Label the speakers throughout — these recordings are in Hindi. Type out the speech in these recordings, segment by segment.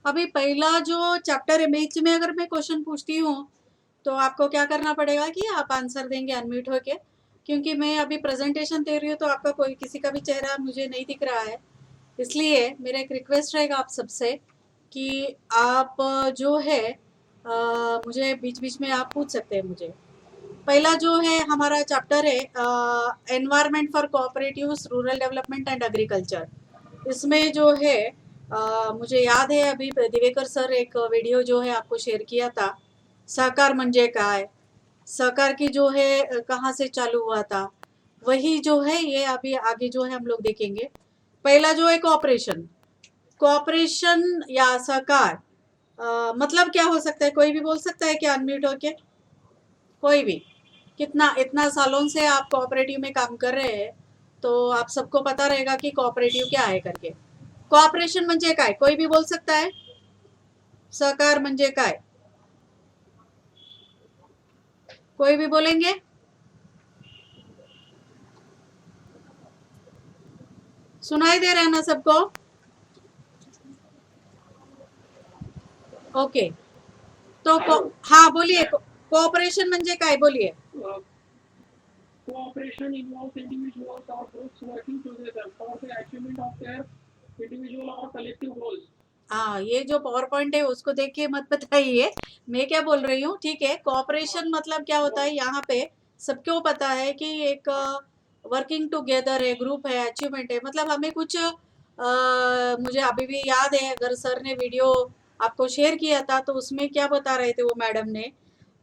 Speaker 1: अभी पहला जो चैप्टर है बीच में अगर मैं क्वेश्चन पूछती हूँ तो आपको क्या करना पड़ेगा कि आप आंसर देंगे अनम्यूट होके, क्योंकि मैं अभी प्रेजेंटेशन दे रही हूँ तो आपका कोई किसी का भी चेहरा मुझे नहीं दिख रहा है। इसलिए मेरा एक रिक्वेस्ट रहेगा आप सबसे कि आप जो है मुझे बीच बीच में आप पूछ सकते हैं मुझे। पहला जो है हमारा चैप्टर है environment for cooperatives rural development and agriculture. इसमें जो है मुझे याद है अभी दिवेकर सर एक वीडियो जो है आपको शेयर किया था, सहकार म्हणजे काय, सहकार की जो है कहाँ से चालू हुआ था, वही जो है ये अभी आगे जो है हम लोग देखेंगे। पहला जो है कोऑपरेशन, कोऑपरेशन या सहकार मतलब क्या हो सकता है, कोई भी बोल सकता है क्या अनम्यूट होके? कोई भी। कितना इतना सालों से आप कोऑपरेटिव में काम कर रहे हैं तो आप सबको पता रहेगा कि कोऑपरेटिव क्या है करके। कोऑपरेशन म्हणजे काय, कोई भी बोल सकता है? सहकार म्हणजे काय, कोई भी बोलेंगे? सुनाई दे रहा है ना सबको? ओके, तो हाँ बोलिए, कोऑपरेशन म्हणजे काय बोलिए।
Speaker 2: Cooperation involves individuals or groups working together for the achievement of their individual or collective goals.
Speaker 1: हाँ, ये जो पावर पॉइंट है उसको देख के मत बताइए मैं क्या बोल रही हूँ, ठीक है। कोऑपरेशन मतलब क्या होता है, यहाँ पे सबको पता है कि एक वर्किंग टुगेदर है, ग्रुप है, अचीवमेंट है। मतलब हमें कुछ मुझे अभी भी याद है, अगर सर ने वीडियो आपको शेयर किया था तो उसमें क्या बता रहे थे वो मैडम ने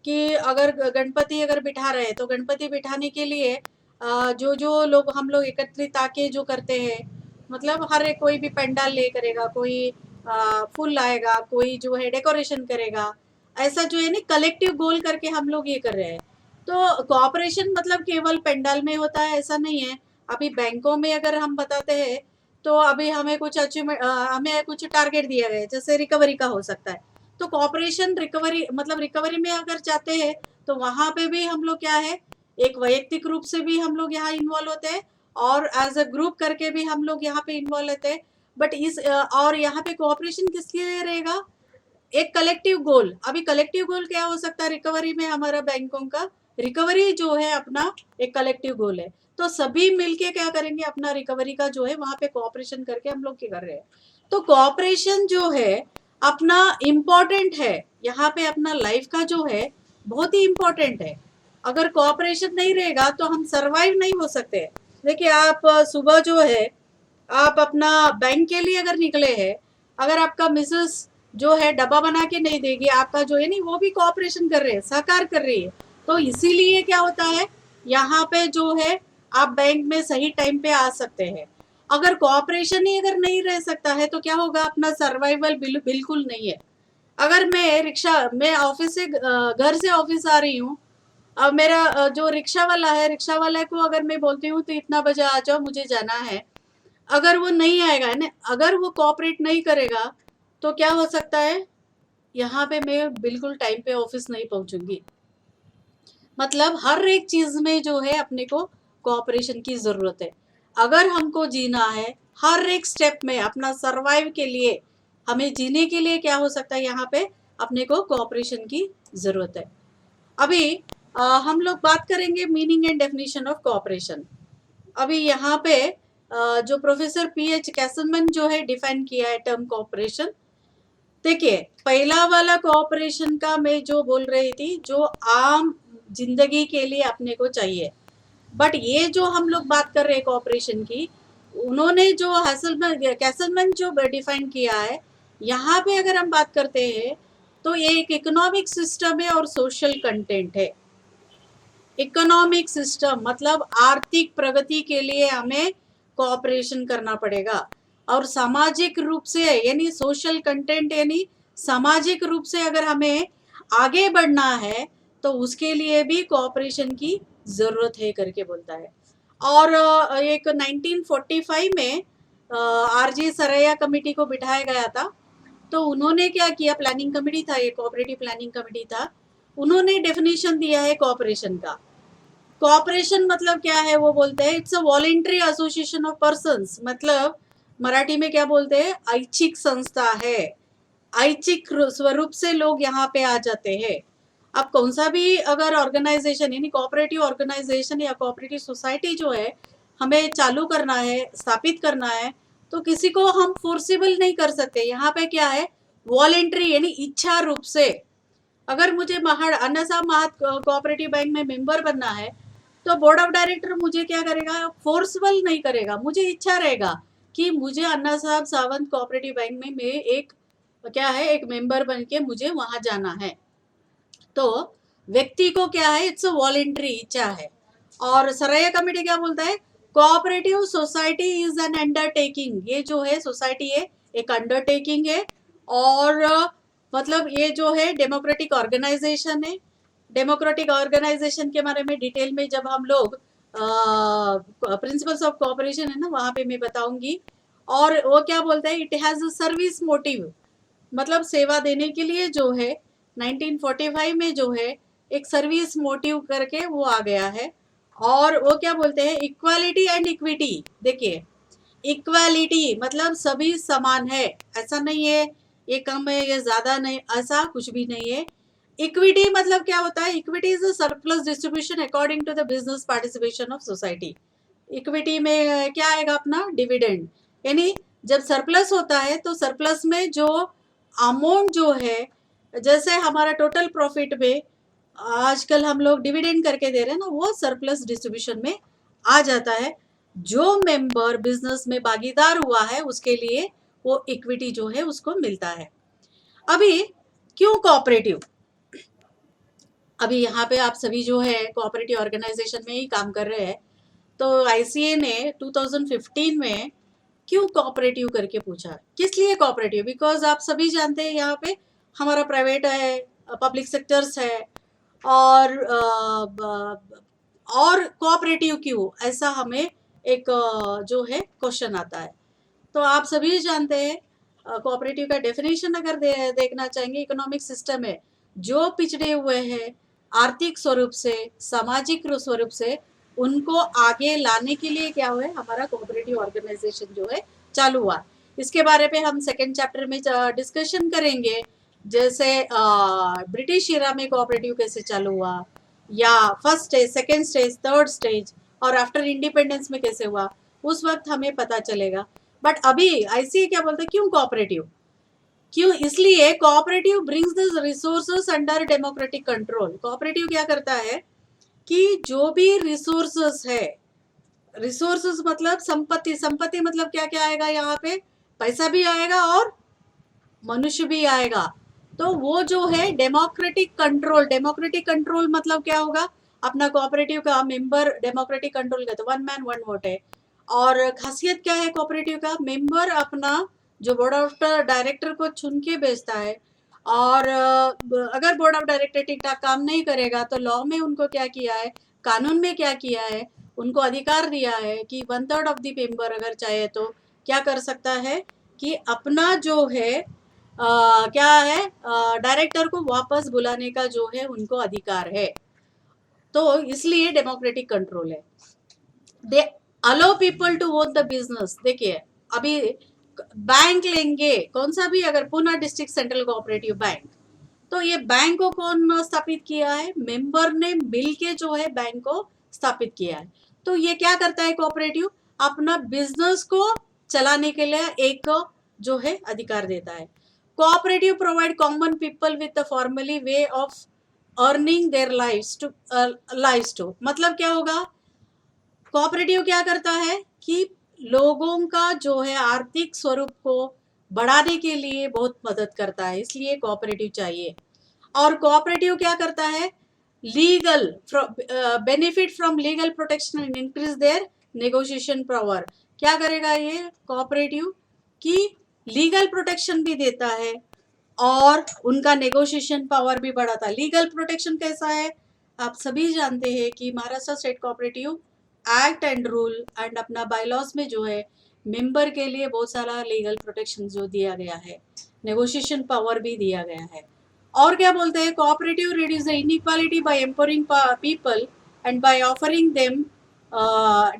Speaker 1: कि अगर गणपति अगर बिठा रहे हैं तो गणपति बिठाने के लिए जो जो लोग हम लोग एकत्रित आके जो करते हैं, मतलब हर एक कोई भी पंडाल ले करेगा, कोई फुल लाएगा, कोई जो है डेकोरेशन करेगा, ऐसा जो है ना कलेक्टिव गोल करके हम लोग ये कर रहे हैं। तो कोऑपरेशन मतलब केवल पंडाल में होता है ऐसा नहीं है। अभी बैंकों में अगर हम बताते हैं तो अभी हमें कुछ अचीवमेंट, हमें कुछ टारगेट दिया गया है, जैसे रिकवरी का हो सकता है। तो कोऑपरेशन रिकवरी मतलब रिकवरी में अगर चाहते हैं तो वहां पे भी हम लोग क्या है, एक वैयक्तिक रूप से भी हम लोग यहाँ इन्वॉल्व होते हैं और एज अ ग्रुप करके भी हम लोग यहाँ पे इन्वॉल्व होते हैं। बट इस और यहाँ पे कोऑपरेशन किसके लिए रहेगा, एक कलेक्टिव गोल। अभी कलेक्टिव गोल क्या हो सकता है रिकवरी में, हमारा बैंकों का रिकवरी जो है अपना एक कलेक्टिव गोल है। तो सभी मिलके क्या करेंगे, अपना रिकवरी का जो है वहां पे कोऑपरेशन करके हम लोग क्या कर रहे हैं। तो कोऑपरेशन जो है अपना इम्पोर्टेंट है, यहाँ पे अपना लाइफ का जो है बहुत ही इम्पोर्टेंट है। अगर कोऑपरेशन नहीं रहेगा तो हम सरवाइव नहीं हो सकते। देखिए आप सुबह जो है आप अपना बैंक के लिए अगर निकले हैं, अगर आपका मिसेस जो है डब्बा बना के नहीं देगी, आपका जो है नहीं वो भी कोऑपरेशन कर रहे हैं, सहकार कर रही है। तो इसीलिए क्या होता है, यहाँ पे जो है आप बैंक में सही टाइम पे आ सकते हैं। अगर कोऑपरेशन ही अगर नहीं रह सकता है तो क्या होगा, अपना सर्वाइवल बिल्कुल नहीं है। अगर मैं ऑफिस से घर से ऑफिस आ रही हूँ, अब मेरा जो रिक्शा वाला है, रिक्शा वाले को अगर मैं बोलती हूँ तो इतना बजे आ जाओ मुझे जाना है, अगर वो नहीं आएगा ना, अगर वो कोऑपरेट नहीं करेगा तो क्या हो सकता है, यहाँ पे मैं बिल्कुल टाइम पे ऑफिस नहीं पहुंचूंगी। मतलब हर एक चीज में जो है अपने को कोऑपरेशन की जरूरत है। अगर हमको जीना है, हर एक स्टेप में अपना सरवाइव के लिए, हमें जीने के लिए क्या हो सकता है, यहाँ पे अपने को कोऑपरेशन की जरूरत है। अभी हम लोग बात करेंगे meaning and definition of cooperation. अभी यहाँ पे जो प्रोफेसर पीएच कैसलमैन जो है डिफाइन किया है टर्म कोऑपरेशन। देखिए पहला वाला कोऑपरेशन का मैं जो बोल रही थी, जो आम जिंदगी के लिए अपने को चाहिए। बट ये जो हम लोग बात कर रहे हैं कोऑपरेशन की, उन्होंने जो हैसलमैन कैसलमैन जो डिफाइन किया है, यहाँ पे अगर हम बात करते हैं तो ये एक इकोनॉमिक सिस्टम है और सोशल कंटेंट है। इकोनॉमिक सिस्टम मतलब आर्थिक प्रगति के लिए हमें कोऑपरेशन करना पड़ेगा, और सामाजिक रूप से यानी सोशल कंटेंट यानी सामाजिक रूप से अगर हमें आगे बढ़ना है तो उसके लिए भी कोऑपरेशन की जरूरत है करके बोलता है। और एक 1945 में आरजी सरैया कमेटी को बिठाया गया था। तो उन्होंने क्या किया, प्लानिंग कमेटी था, ये कोऑपरेटिव प्लानिंग कमेटी था। उन्होंने डेफिनेशन दिया है कोऑपरेशन का। कोऑपरेशन मतलब क्या है, वो बोलते हैं it's a voluntary association of persons, मतलब मराठी में क्या बोलते हैं, ऐच्छिक संस्था है। ऐच्छिक स्वरूप से लोग यहाँ पे आ जाते हैं। अब कौन सा भी अगर ऑर्गेनाइजेशन यानी कोऑपरेटिव ऑर्गेनाइजेशन या कोऑपरेटिव सोसाइटी जो है हमें चालू करना है, स्थापित करना है, तो किसी को हम फोर्सिबल नहीं कर सकते। यहाँ पे क्या है, वॉलेंट्री यानी इच्छा रूप से। अगर मुझे अन्ना साहब महात कोऑपरेटिव बैंक में मेंबर बनना है, तो बोर्ड ऑफ डायरेक्टर मुझे क्या करेगा, फोर्सबल नहीं करेगा, मुझे इच्छा रहेगा कि मुझे अन्ना साहब सावंत कोऑपरेटिव बैंक में मैं एक क्या है, एक मेंबर बन के मुझे वहां जाना है। तो व्यक्ति को क्या है, इट्स वॉलेंट्री इच्छा है। और सरैया कमेटी क्या बोलता है, cooperative society is an undertaking. ये जो है सोसाइटी है एक अंडरटेकिंग है, और मतलब ये जो है डेमोक्रेटिक ऑर्गेनाइजेशन है। डेमोक्रेटिक ऑर्गेनाइजेशन के बारे में डिटेल में जब हम लोग प्रिंसिपल्स ऑफ कोऑपरेशन है ना, वहां पे मैं बताऊंगी। और वो क्या बोलता है, it has a service motive, मतलब सेवा देने के लिए जो है 1945 में जो है एक सर्विस मोटिव करके वो आ गया है। और वो क्या बोलते हैं, इक्वालिटी एंड इक्विटी। देखिए, इक्वालिटी मतलब सभी समान है, ऐसा नहीं है ये कम है ये ज्यादा नहीं, ऐसा कुछ भी नहीं है। इक्विटी मतलब क्या होता है, equity is a surplus distribution according to the business participation of society. Equity में क्या आएगा अपना, डिविडेंड। यानी जब सरप्लस होता है तो सरप्लस में जो अमाउंट जो है, जैसे हमारा टोटल प्रॉफिट में आजकल हम लोग डिविडेंड करके दे रहे हैं ना, वो सरप्लस डिस्ट्रीब्यूशन में आ जाता है। जो मेंबर बिजनेस में भागीदार हुआ है उसके लिए वो इक्विटी जो है उसको मिलता है। अभी क्यों कोऑपरेटिव, अभी यहाँ पे आप सभी जो है कोऑपरेटिव ऑर्गेनाइजेशन में ही काम कर रहे हैं, तो आईसीए ने 2015 में क्यों कोऑपरेटिव करके पूछा। किस लिए कोऑपरेटिव, बिकॉज आप सभी जानते हैं यहाँ पे हमारा प्राइवेट है, पब्लिक सेक्टर्स है, और कोऑपरेटिव क्यों, ऐसा हमें एक जो है क्वेश्चन आता है। तो आप सभी जानते हैं कोऑपरेटिव का डेफिनेशन अगर देखना चाहेंगे, इकोनॉमिक सिस्टम है जो पिछड़े हुए हैं आर्थिक स्वरूप से, सामाजिक स्वरूप से, उनको आगे लाने के लिए क्या हुआ है, हमारा कोऑपरेटिव ऑर्गेनाइजेशन जो है चालू हुआ। इसके बारे में हम सेकेंड चैप्टर में डिस्कशन करेंगे, जैसे ब्रिटिश इरा में कोऑपरेटिव कैसे चालू हुआ, या first stage, second stage, third stage, और आफ्टर इंडिपेंडेंस में कैसे हुआ, उस वक्त हमें पता चलेगा। बट अभी आईसीए क्या बोलते हैं, क्यों कोऑपरेटिव, क्यों, इसलिए cooperative brings the resources under democratic control. Cooperative क्या करता है कि जो भी रिसोर्सेस है, रिसोर्सेस मतलब संपत्ति, संपत्ति मतलब क्या क्या आएगा यहाँ पे, पैसा भी आएगा और मनुष्य भी आएगा। तो वो जो है डेमोक्रेटिक कंट्रोल, डेमोक्रेटिक कंट्रोल मतलब क्या होगा, अपना कोऑपरेटिव का मेंबर डेमोक्रेटिक कंट्रोल का, तो वन मैन वन वोट है। और खासियत क्या है कोऑपरेटिव का, मेंबर अपना जो बोर्ड ऑफ डायरेक्टर को चुन के भेजता है, और अगर बोर्ड ऑफ डायरेक्टर ठीक ठाक काम नहीं करेगा तो लॉ में उनको क्या किया है, कानून में क्या किया है, उनको अधिकार दिया है कि 1/3 ऑफ द मेंबर अगर चाहे तो क्या कर सकता है कि अपना जो है क्या है, डायरेक्टर को वापस बुलाने का जो है उनको अधिकार है। तो इसलिए डेमोक्रेटिक कंट्रोल है। They allow people to own the business. देखिए, अभी बैंक लेंगे कौन सा भी, अगर Poona district central cooperative bank, तो ये बैंक को कौन स्थापित किया है, मेंबर ने मिल के जो है बैंक को स्थापित किया है। तो ये क्या करता है कोऑपरेटिव, अपना बिजनेस को चलाने के लिए एक जो है अधिकार देता है। Cooperative provide common people with the formally way of earning their lives to, मतलब क्या होगा, कोऑपरेटिव क्या करता है कि लोगों का जो है आर्थिक स्वरूप को बढ़ाने के लिए बहुत मदद करता है, इसलिए कोऑपरेटिव चाहिए। और कोऑपरेटिव क्या करता है, legal benefit from legal protection and increase their negotiation power. क्या करेगा ये कोऑपरेटिव कि लीगल प्रोटेक्शन भी देता है और उनका नेगोशिएशन पावर भी बढ़ाता है। लीगल प्रोटेक्शन कैसा है, आप सभी जानते हैं कि Maharashtra state cooperative act and rule and अपना बायलॉज में जो है मेंबर के लिए बहुत सारा लीगल प्रोटेक्शन जो दिया गया है, नेगोशिएशन पावर भी दिया गया है। और क्या बोलते हैं, cooperative reduce the inequality by empowering people and by offering them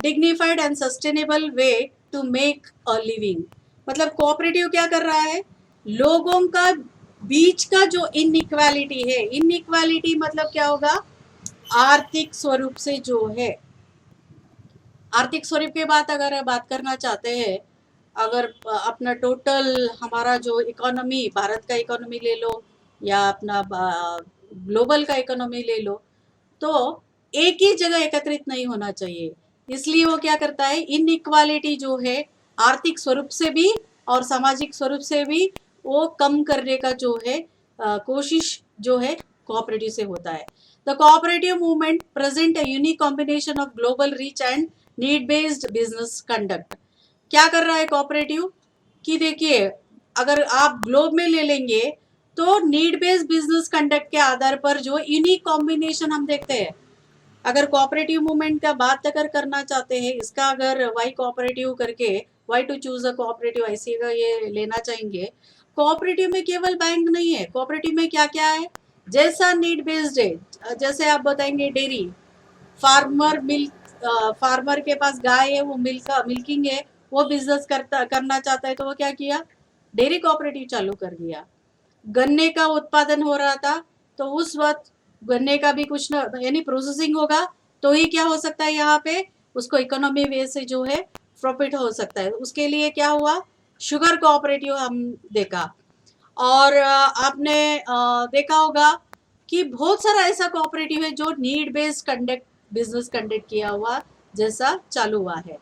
Speaker 1: dignified and sustainable way to make a living. मतलब कोऑपरेटिव क्या कर रहा है, लोगों का बीच का जो इनइक्वालिटी है, इनइक्वालिटी मतलब क्या होगा, आर्थिक स्वरूप से जो है, आर्थिक स्वरूप की बात करना चाहते हैं, अगर अपना टोटल हमारा जो इकोनॉमी, भारत का इकोनॉमी ले लो या अपना ग्लोबल का इकोनॉमी ले लो, तो एक ही जगह एकत्रित नहीं होना चाहिए। इसलिए वो क्या करता है, इनइक्वालिटी जो है आर्थिक स्वरूप से भी और सामाजिक स्वरूप से भी वो कम करने का जो है कोशिश जो है कोऑपरेटिव से होता है। The cooperative movement present a unique combination of global reach and need based business conduct. क्या कर रहा है कोऑपरेटिव कि देखिए, अगर आप ग्लोब में ले लेंगे तो नीड बेस्ड बिजनेस कंडक्ट के आधार पर जो यूनिक कॉम्बिनेशन हम देखते हैं, अगर कोऑपरेटिव मूवमेंट का बात अगर करना चाहते हैं, इसका अगर वाई कोऑपरेटिव करके, why to choose a cooperative ऐसे का ये लेना चाहेंगे। कोऑपरेटिव में केवल बैंक नहीं है, कोऑपरेटिव में क्या क्या है, जैसा नीड बेस्ड है, जैसे आप बताएंगे डेयरी, फार्मर मिल्क, फार्मर के पास गाय है, वो मिल्किंग है, वो बिजनेस करना चाहता है, तो वो क्या किया, डेयरी कोऑपरेटिव चालू कर दिया। गन्ने का उत्पादन हो रहा था, तो उस वक्त गन्ने का भी कुछ न यानी प्रोसेसिंग होगा, तो ही क्या हो सकता है, यहाँ पे उसको इकोनॉमी वे से जो है प्रॉफिट हो सकता है। उसके लिए क्या हुआ, शुगर कोऑपरेटिव हम देखा। और आपने देखा होगा कि बहुत सारा ऐसा कोऑपरेटिव है जो need based conduct business conduct किया हुआ जैसा चालू हुआ है।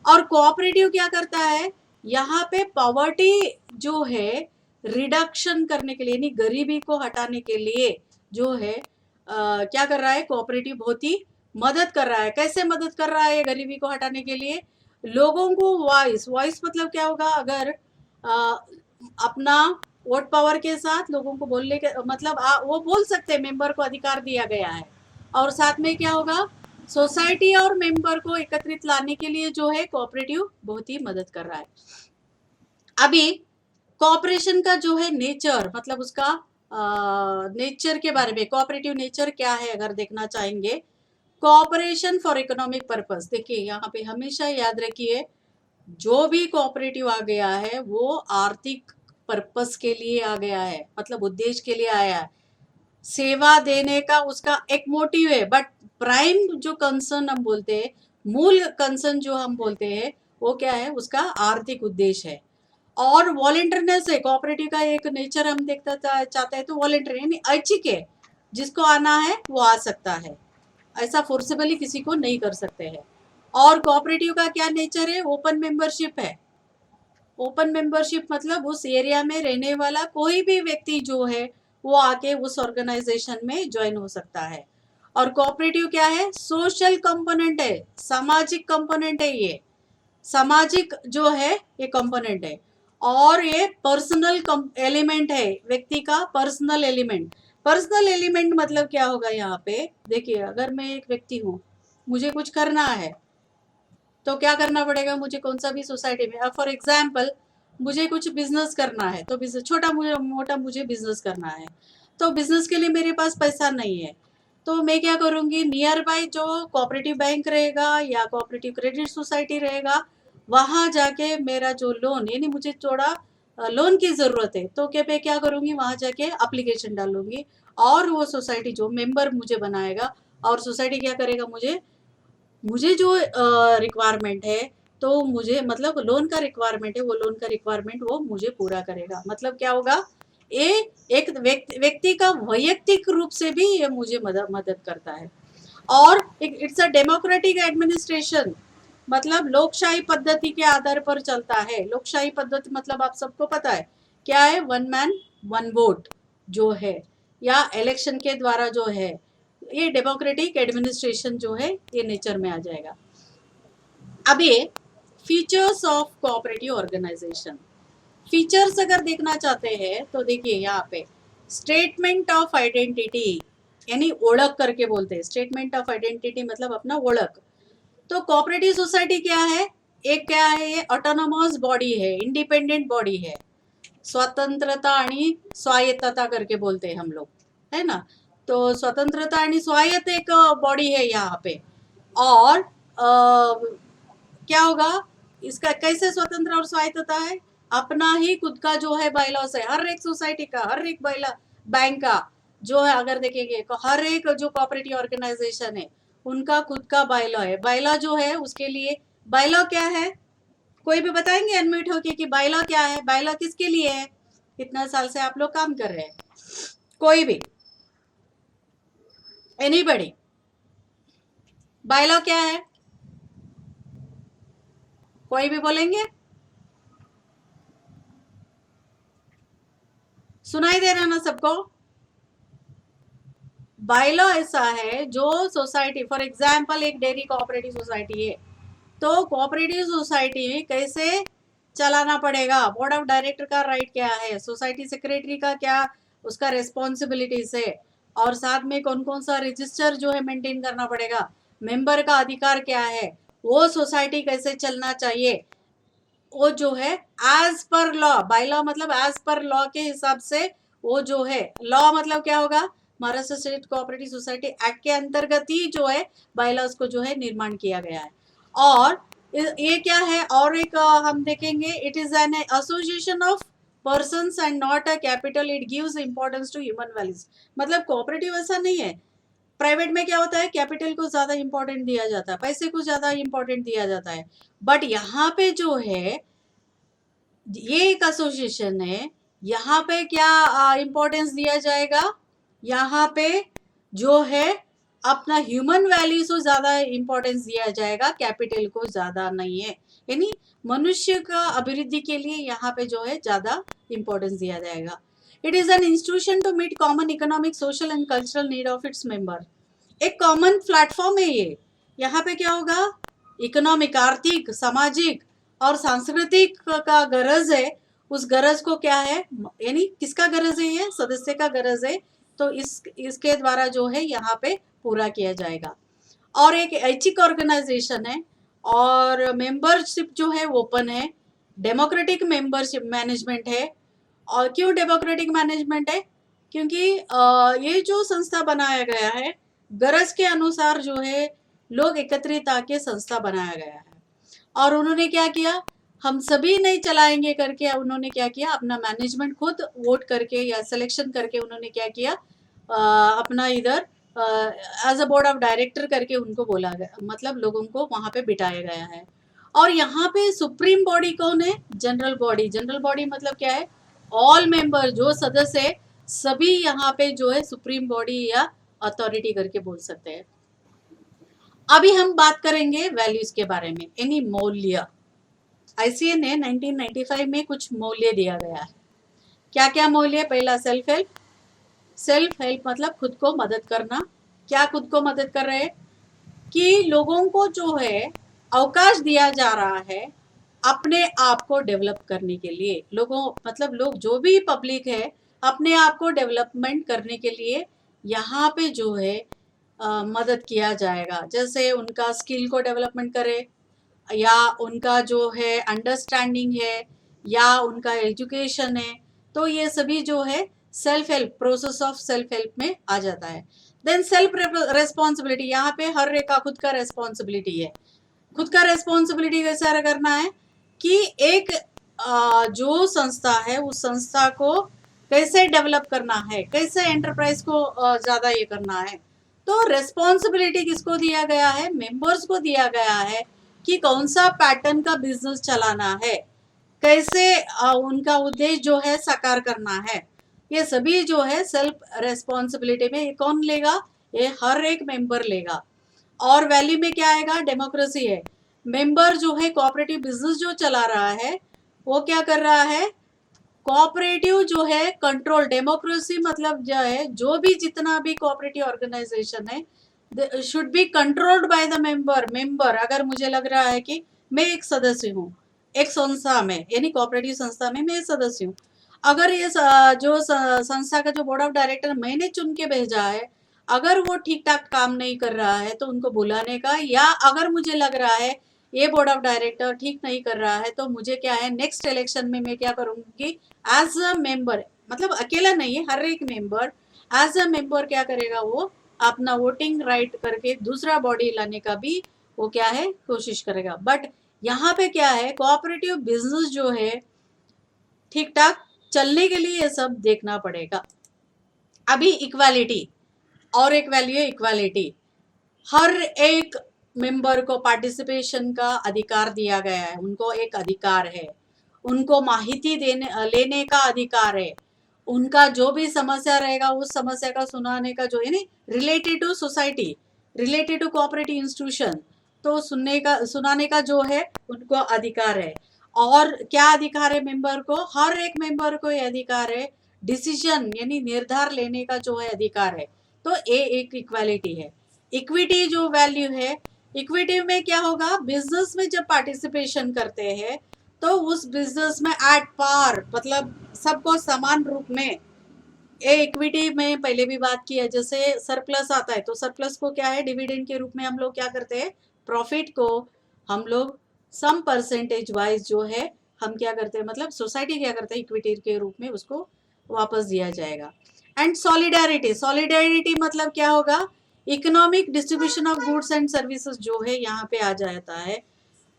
Speaker 1: और कोऑपरेटिव क्या करता है, यहाँ पे पॉवर्टी जो है रिडक्शन करने के लिए, यानी गरीबी को हटाने के लिए जो है क्या कर रहा है कोऑपरेटिव, बहुत ही मदद कर रहा है। कैसे मदद कर रहा है गरीबी को हटाने के लिए, लोगों को वॉइस, वॉइस मतलब क्या होगा, अगर अपना वोट पावर के साथ लोगों को बोलने के मतलब वो बोल सकते हैं, मेंबर को अधिकार दिया गया है। और साथ में क्या होगा, सोसाइटी और मेंबर को एकत्रित लाने के लिए जो है कोऑपरेटिव बहुत ही मदद कर रहा है। अभी कोऑपरेशन का जो है नेचर, मतलब उसका नेचर के बारे में, कोऑपरेटिव नेचर क्या है अगर देखना चाहेंगे, कोऑपरेशन फॉर इकोनॉमिक पर्पस। देखिए यहाँ पे हमेशा याद रखिए, जो भी कोऑपरेटिव आ गया है वो आर्थिक पर्पस के लिए आ गया है, मतलब उद्देश्य के लिए आया है, सेवा देने का उसका एक मोटिव है। बट प्राइम जो कंसर्न हम बोलते हैं, मूल कंसर्न जो हम बोलते हैं, वो क्या है, उसका आर्थिक उद्देश्य है। और वॉलेंटियरनेस है कोऑपरेटिव का एक नेचर, हम देखता चाहते हैं तो वॉलेंटियर यानी ऐच्छिक है, जिसको आना है वो आ सकता है, ऐसा फोर्सेबली किसी को नहीं कर सकते हैं। और कोऑपरेटिव का क्या नेचर है, ओपन मेंबरशिप है। ओपन मेंबरशिप मतलब उस एरिया में रहने वाला कोई भी व्यक्ति जो है वो आके उस ऑर्गेनाइजेशन में ज्वाइन हो सकता है। और कोऑपरेटिव क्या है, सोशल कंपोनेंट है, सामाजिक कंपोनेंट है, ये सामाजिक जो है ये कंपोनेंट है। और ये पर्सनल एलिमेंट है, व्यक्ति का पर्सनल एलिमेंट। पर्सनल एलिमेंट मतलब क्या होगा, यहाँ पे देखिए, अगर मैं एक व्यक्ति हूँ, मुझे कुछ करना है, तो क्या करना पड़ेगा, मुझे कौन सा भी सोसाइटी में, फॉर एग्जाम्पल मुझे कुछ बिजनेस करना है, तो बिजनेस छोटा मोटा मुझे बिजनेस करना है, तो बिजनेस के लिए मेरे पास पैसा नहीं है, तो मैं क्या करूँगी, नियर बाय जो कोऑपरेटिव बैंक रहेगा या कोऑपरेटिव क्रेडिट सोसाइटी रहेगा, वहाँ जाके मेरा जो लोन, यानी मुझे थोड़ा लोन की ज़रूरत है, तो क्या मैं क्या करूँगी, वहाँ जाके अप्लीकेशन डालूंगी, और वो सोसाइटी जो मेंबर मुझे बनाएगा, और सोसाइटी क्या करेगा, मुझे मुझे जो रिक्वायरमेंट है, तो मुझे मतलब लोन का रिक्वायरमेंट है, वो लोन का रिक्वायरमेंट वो मुझे पूरा करेगा। मतलब क्या होगा, ये एक व्यक्ति का वैयक्तिक रूप से भी ये मुझे मदद करता है। और इट्स अ डेमोक्रेटिक एडमिनिस्ट्रेशन, मतलब लोकशाही पद्धति के आधार पर चलता है। लोकशाही पद्धति मतलब आप सबको पता है क्या है, वन मैन वन वोट जो है, या इलेक्शन के द्वारा जो है, ये डेमोक्रेटिक एडमिनिस्ट्रेशन जो है ये नेचर में आ जाएगा। अब ये features of cooperative organisation, features अगर देखना चाहते हैं तो देखिए यहाँ पे स्टेटमेंट ऑफ आइडेंटिटी, यानी ओळख करके बोलते हैं, स्टेटमेंट ऑफ आइडेंटिटी मतलब अपना ओळख। तो कोऑपरेटिव सोसाइटी क्या है, एक क्या है, ये ऑटोनोमस बॉडी है, इंडिपेंडेंट बॉडी है, स्वतंत्रता आणि स्वायत्तता करके बोलते हैं हम लोग, है ना। तो स्वतंत्रता आणि स्वायत्त एक बॉडी है यहाँ पे। और क्या होगा, इसका कैसे स्वतंत्र और स्वायत्तता है, अपना ही खुद का जो है बायलॉस है, हर एक सोसाइटी का, हर एक बैंक का जो है अगर देखेंगे तो हर एक जो कोऑपरेटिव ऑर्गेनाइजेशन है उनका खुद का बायलॉ है। बायलॉ जो है उसके लिए बायलॉ क्या है, कोई भी बताएंगे अनम्यूट होके कि बायलॉ क्या है, बायलॉ किसके लिए है? इतना साल से आप लोग काम कर रहे हैं, कोई भी, एनीबडी, बायलॉ क्या है? कोई भी बोलेंगे? सुनाई दे रहा ना सबको? बायलॉ ऐसा है जो सोसाइटी, फॉर एग्जाम्पल एक डेयरी कोऑपरेटिव सोसाइटी है, तो कोऑपरेटिव सोसाइटी में कैसे चलाना पड़ेगा, बोर्ड ऑफ डायरेक्टर का राइट क्या है, सोसाइटी सेक्रेटरी का क्या उसका रिस्पॉन्सिबिलिटीज है, और साथ में कौन कौन सा रजिस्टर जो है मेंटेन करना पड़ेगा, मेंबर का अधिकार क्या है, वो सोसाइटी कैसे चलना चाहिए, वो जो है as per law, by law मतलब एज पर लॉ के हिसाब से, वो जो है लॉ मतलब क्या होगा, Maharashtra state cooperative society act के अंतर्गत ही जो है बायलॉज को जो है निर्माण किया गया है। और ये क्या है, और एक हम देखेंगे, it is an association of persons and not a capital, it gives importance to human values. मतलब कोऑपरेटिव ऐसा नहीं है, प्राइवेट में क्या होता है कैपिटल को ज्यादा इंपॉर्टेंट दिया जाता है, पैसे को ज्यादा इंपॉर्टेंट दिया जाता है, बट यहाँ पे जो है ये एक एसोसिएशन है, यहाँ पे क्या इंपॉर्टेंस दिया जाएगा, यहाँ पे जो है अपना ह्यूमन वैल्यूज को ज्यादा इंपॉर्टेंस दिया जाएगा, कैपिटल को ज्यादा नहीं है, यानी मनुष्य का अभिवृद्धि के लिए यहाँ पे जो है ज्यादा इंपॉर्टेंस दिया जाएगा। It is an institution to meet common economic, social and cultural need of its member. एक कॉमन प्लेटफॉर्म है ये, यहाँ पे क्या होगा, इकोनॉमिक, आर्थिक, सामाजिक और सांस्कृतिक का गरज है, उस गरज को क्या है, यानी किसका गरज है, ये सदस्य का गरज है, तो इसके द्वारा जो है यहाँ पे पूरा किया जाएगा। और एक ऐच्छिक ऑर्गेनाइजेशन है और मेंबरशिप जो है ओपन है, डेमोक्रेटिक मेंबरशिप मैनेजमेंट है। और क्यों डेमोक्रेटिक मैनेजमेंट है, क्योंकि ये जो संस्था बनाया गया है गरज के अनुसार जो है लोग एकत्रित आके संस्था बनाया गया है, और उन्होंने क्या किया, हम सभी नहीं चलाएंगे करके उन्होंने क्या किया, अपना मैनेजमेंट खुद वोट करके या सिलेक्शन करके उन्होंने क्या किया, अपना इधर as a board of director करके उनको बोला गया, मतलब लोगों को वहां पे बिठाया गया है। और यहाँ पे सुप्रीम बॉडी कौन है, जनरल बॉडी। जनरल बॉडी मतलब क्या है, ऑल मेंबर जो सदस्य है सभी यहाँ पे जो है सुप्रीम बॉडी या अथॉरिटी करके बोल सकते हैं। अभी हम बात करेंगे वैल्यूज के बारे में, यानी मूल्य। आईसीए ने 1995 में कुछ मूल्य दिया गया है। क्या क्या मूल्य, पहला सेल्फ हेल्प। सेल्फ हेल्प मतलब खुद को मदद करना। क्या खुद को मदद कर रहे हैं कि लोगों को जो है अवकाश दिया जा रहा है अपने आप को डेवलप करने के लिए, लोगों मतलब लोग जो भी पब्लिक है अपने आप को डेवलपमेंट करने के लिए यहाँ पे जो है मदद किया जाएगा। जैसे उनका स्किल को डेवलपमेंट करे, या उनका जो है अंडरस्टैंडिंग है, या उनका एजुकेशन है, तो ये सभी जो है self help, process of self help में आ जाता है। देन सेल्फ रेस्पॉन्सिबिलिटी, यहाँ पे हर एक का खुद का रेस्पॉन्सिबिलिटी है। खुद का रेस्पॉन्सिबिलिटी कैसे करना है कि एक जो संस्था है उस संस्था को कैसे डेवलप करना है, कैसे एंटरप्राइज को ज्यादा ये करना है। तो रेस्पॉन्सिबिलिटी किसको दिया गया है, मेंबर्स को दिया गया है कि कौन सा पैटर्न का बिजनेस चलाना है, कैसे उनका उद्देश्य जो है साकार करना है। ये सभी जो है सेल्फ रेस्पॉन्सिबिलिटी में ये कौन लेगा, ये हर एक मेंबर लेगा। और वैल्यू में क्या आएगा, डेमोक्रेसी है। मेंबर जो है कोऑपरेटिव बिजनेस जो चला रहा है वो क्या कर रहा है, कोऑपरेटिव जो है कंट्रोल, डेमोक्रेसी मतलब जो है जो भी जितना भी कोऑपरेटिव ऑर्गेनाइजेशन है should be controlled by the member. अगर मुझे लग रहा है कि मैं एक सदस्य हूँ एक संस्था में, यानी कोऑपरेटिव संस्था में मैं सदस्य हूँ, अगर ये जो संस्था का जो बोर्ड ऑफ डायरेक्टर मैंने चुन के भेजा है अगर वो ठीक ठाक काम नहीं कर रहा है तो उनको बुलाने का, या अगर मुझे लग रहा है ये बोर्ड ऑफ डायरेक्टर ठीक नहीं कर रहा है तो मुझे क्या है नेक्स्ट इलेक्शन में मैं क्या करूंगी, एज अ मेंबर, मतलब अकेला नहीं है, हर एक मेंबर एज अ मेंबर क्या करेगा, वो अपना वोटिंग राइट करके दूसरा बॉडी लाने का भी वो क्या है कोशिश करेगा। बट यहाँ पे क्या है, कोऑपरेटिव बिजनेस जो है ठीक ठाक चलने के लिए ये सब देखना पड़ेगा। अभी इक्वालिटी, और एक वैल्यू है इक्वालिटी। हर एक मेंबर को पार्टिसिपेशन का अधिकार दिया गया है, उनको एक अधिकार है, उनको माहिती लेने का अधिकार है, उनका जो भी समस्या रहेगा उस समस्या का सुनाने का जो है नहीं, related to society, related to cooperative institution, तो सुनाने का जो है उनको अधिकार है। और क्या अधिकार है मेंबर को? हर एक मेंबर को ये अधिकार है, डिसीजन यानी निर्धार लेने का जो है अधिकार है। तो ये एक इक्वालिटी है। इक्विटी जो वैल्यू है, इक्विटी में क्या होगा, बिजनेस में जब पार्टिसिपेशन करते हैं तो उस बिजनेस में एट पार, मतलब सबको समान रूप में। ये इक्विटी में पहले भी बात किया, जैसे सरप्लस आता है तो सरप्लस को क्या है, डिविडेंड के रूप में हम लोग क्या करते हैं, प्रॉफिट को हम लोग सम परसेंटेज वाइज जो है हम क्या करते हैं, मतलब सोसाइटी क्या करते हैं, इक्विटी के रूप में उसको वापस दिया जाएगा। एंड सॉलिडारिटी, सॉलिडारिटी मतलब क्या होगा, economic distribution of goods and services जो है यहाँ पे आ जाता है।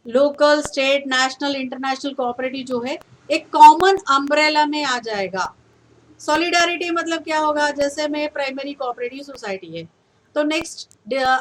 Speaker 1: Local, state, national, international cooperative जो है एक कॉमन अम्ब्रेला में आ जाएगा। सॉलिडारिटी मतलब क्या होगा, जैसे में प्राइमरी कोऑपरेटिव सोसाइटी है तो नेक्स्ट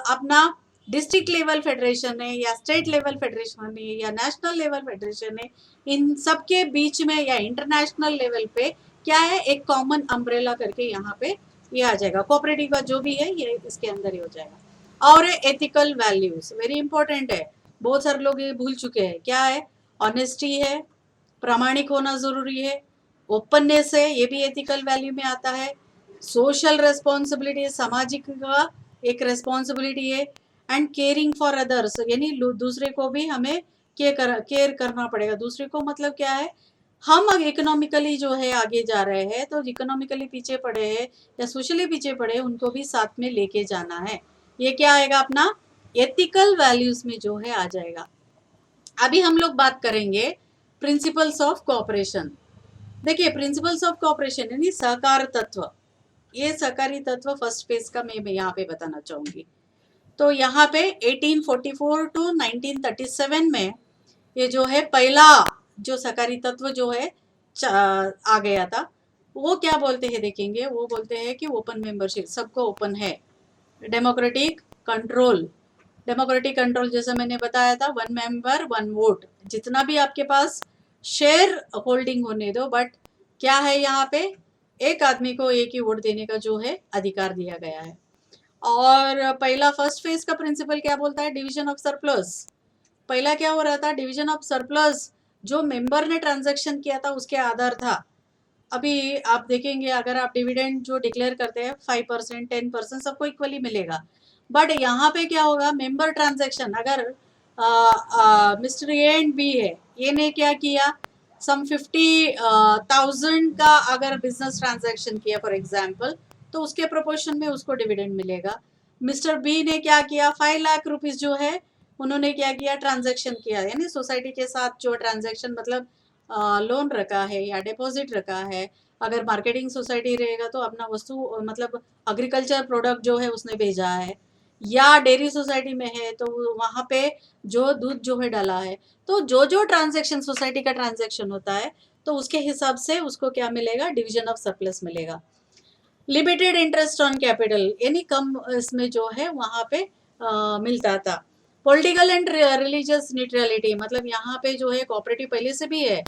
Speaker 1: अपना डिस्ट्रिक्ट लेवल फेडरेशन है या स्टेट लेवल फेडरेशन है या नेशनल लेवल फेडरेशन है, इन सब के बीच में या इंटरनेशनल लेवल पे क्या है, एक कॉमन अम्ब्रेला करके यहाँ पे ये आ जाएगा। कोऑपरेटिव का जो भी है ये इसके अंदर ही हो जाएगा। और एथिकल वैल्यूज वेरी इंपॉर्टेंट है, बहुत सारे लोग ये भूल चुके हैं। क्या है, ऑनेस्टी है, प्रामाणिक होना जरूरी है, ओपननेस है, ये भी एथिकल वैल्यू में आता है। सोशल रेस्पॉन्सिबिलिटी, सामाजिक का एक रेस्पॉन्सिबिलिटी है। एंड केयरिंग फॉर अदर्स, यानी दूसरे को भी हमें केयर करना पड़ेगा। दूसरे को मतलब क्या है, हम इकोनॉमिकली जो है आगे जा रहे हैं तो इकोनॉमिकली पीछे पड़े हैं या सोशली पीछे पड़े, उनको भी साथ में लेके जाना है। ये क्या आएगा अपना एथिकल वैल्यूज में जो है आ जाएगा। अभी हम लोग बात करेंगे प्रिंसिपल्स ऑफ कोऑपरेशन। देखिए प्रिंसिपल्स ऑफ कोऑपरेशन यानी सहकार तत्व, ये सहकारी तत्व फर्स्ट फेज का मैं यहाँ पे बताना चाहूंगी। तो यहाँ पे 1844 टू 1937 में ये जो है पहला जो सहकारी तत्व जो है आ गया था। वो क्या बोलते हैं देखेंगे, वो बोलते हैं कि ओपन मेंबरशिप, सबको ओपन है। डेमोक्रेटिक कंट्रोल, डेमोक्रेटिक कंट्रोल जैसे मैंने बताया था, वन मेंबर वन वोट, जितना भी आपके पास शेयर होल्डिंग होने दो, बट क्या है यहाँ पे एक आदमी को एक ही वोट देने का जो है अधिकार दिया गया है। और पहला फर्स्ट फेज का प्रिंसिपल क्या बोलता है, डिवीजन ऑफ सरप्लस। पहला क्या हो रहा था, डिवीजन ऑफ सरप्लस जो मेंबर ने ट्रांजैक्शन किया था उसके आधार था। अभी आप देखेंगे अगर आप डिविडेंड जो डिक्लेयर करते हैं 5%, 10% सबको इक्वली मिलेगा, बट यहाँ पे क्या होगा, मेंबर ट्रांजैक्शन अगर मिस्टर ए एंड बी है, ये ने क्या किया, सम 50,000 का अगर बिजनेस ट्रांजैक्शन किया फॉर एग्जांपल, तो उसके प्रोपोर्शन में उसको डिविडेंड मिलेगा। मिस्टर बी ने क्या किया, 5 लाख रुपीस जो है उन्होंने क्या किया, ट्रांजैक्शन किया, यानी सोसाइटी के साथ जो ट्रांजैक्शन मतलब लोन रखा है या डिपॉजिट रखा है। अगर मार्केटिंग सोसाइटी रहेगा तो अपना वस्तु मतलब एग्रीकल्चर प्रोडक्ट जो है उसने भेजा है, या डेयरी सोसाइटी में है तो वहाँ पे जो दूध जो है डाला है। तो जो जो ट्रांजैक्शन सोसाइटी का ट्रांजैक्शन होता है तो उसके हिसाब से उसको क्या मिलेगा, डिवीजन ऑफ सरप्लस मिलेगा। लिमिटेड इंटरेस्ट ऑन कैपिटल यानी कम इसमें जो है वहाँ पे मिलता था। पॉलिटिकल एंड रिलीजियस न्यूट्रलिटी, मतलब यहाँ पे जो है कोऑपरेटिव पहले से भी है,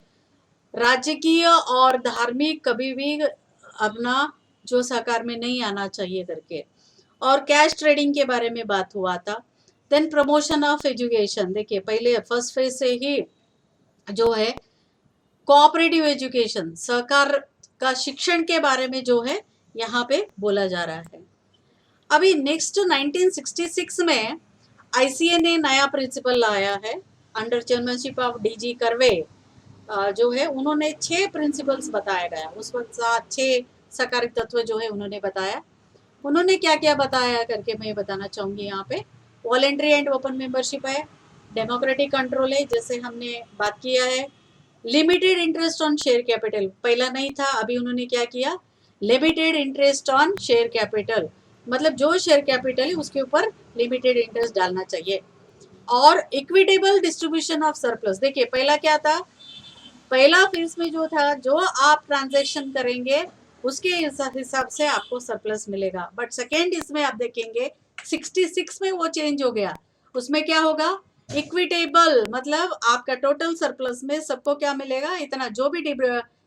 Speaker 1: राजकीय और धार्मिक कभी भी अपना जो सहकार में नहीं आना चाहिए करके। और कैश ट्रेडिंग के बारे में बात हुआ था। देन प्रमोशन ऑफ एजुकेशन, देखिए पहले फर्स्ट फेज से ही जो है कोऑपरेटिव एजुकेशन, सहकार का शिक्षण के बारे में जो है यहाँ पे बोला जा रहा है। अभी नेक्स्ट 1966 में आईसीए ने नया प्रिंसिपल लाया है under chairmanship of DG curve. जो है उन्होंने 6 प्रिंसिपल्स बताया गया, उस वक्त 6 सहकारी तत्व जो है उन्होंने बताया। उन्होंने क्या क्या बताया करके मैं बताना चाहूंगी यहाँ पे। वॉलेंट्री एंड ओपन मेंबरशिप है, डेमोक्रेटिक कंट्रोल है जैसे हमने बात किया है, limited interest on share capital पहला नहीं था, अभी उन्होंने क्या किया, limited interest on share capital, मतलब जो शेयर कैपिटल है उसके ऊपर लिमिटेड इंटरेस्ट डालना चाहिए। और इक्विटेबल डिस्ट्रीब्यूशन ऑफ सरप्लस, देखिए पहला क्या था, पहला फेज में जो था, जो आप ट्रांजैक्शन करेंगे उसके हिसाब से आपको सरप्लस मिलेगा। बट सेकेंड इसमें आप देखेंगे 66 में वो चेंज हो गया। उसमें क्या होगा, इक्विटेबल, मतलब आपका टोटल सरप्लस में सबको क्या मिलेगा, इतना जो भी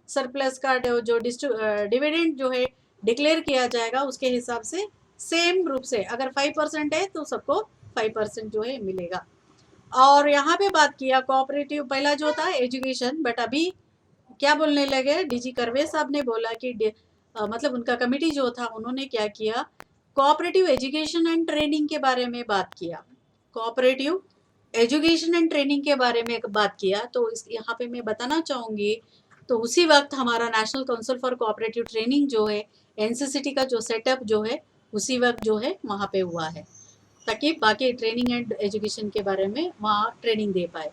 Speaker 1: सरप्लस का जो डिविडेंड जो है डिक्लेयर किया जाएगा उसके हिसाब से सेम रूप से, अगर 5% है तो सबको 5% जो है मिलेगा। और यहाँ पे बात किया कोऑपरेटिव, पहला जो था एजुकेशन, बट अभी क्या बोलने लगे, डीजी करवे साहब ने बोला कि मतलब उनका कमेटी जो था उन्होंने क्या किया, कोऑपरेटिव एजुकेशन एंड ट्रेनिंग के बारे में बात किया। कोऑपरेटिव एजुकेशन एंड ट्रेनिंग के बारे में बात किया। तो इस यहाँ पे मैं बताना चाहूँगी, तो उसी वक्त हमारा national council for cooperative training जो है, एनसीसीटी का जो सेटअप जो है उसी वक्त जो है वहाँ पे हुआ है, ताकि बाकी ट्रेनिंग एंड एजुकेशन के बारे में वहाँ ट्रेनिंग दे पाए।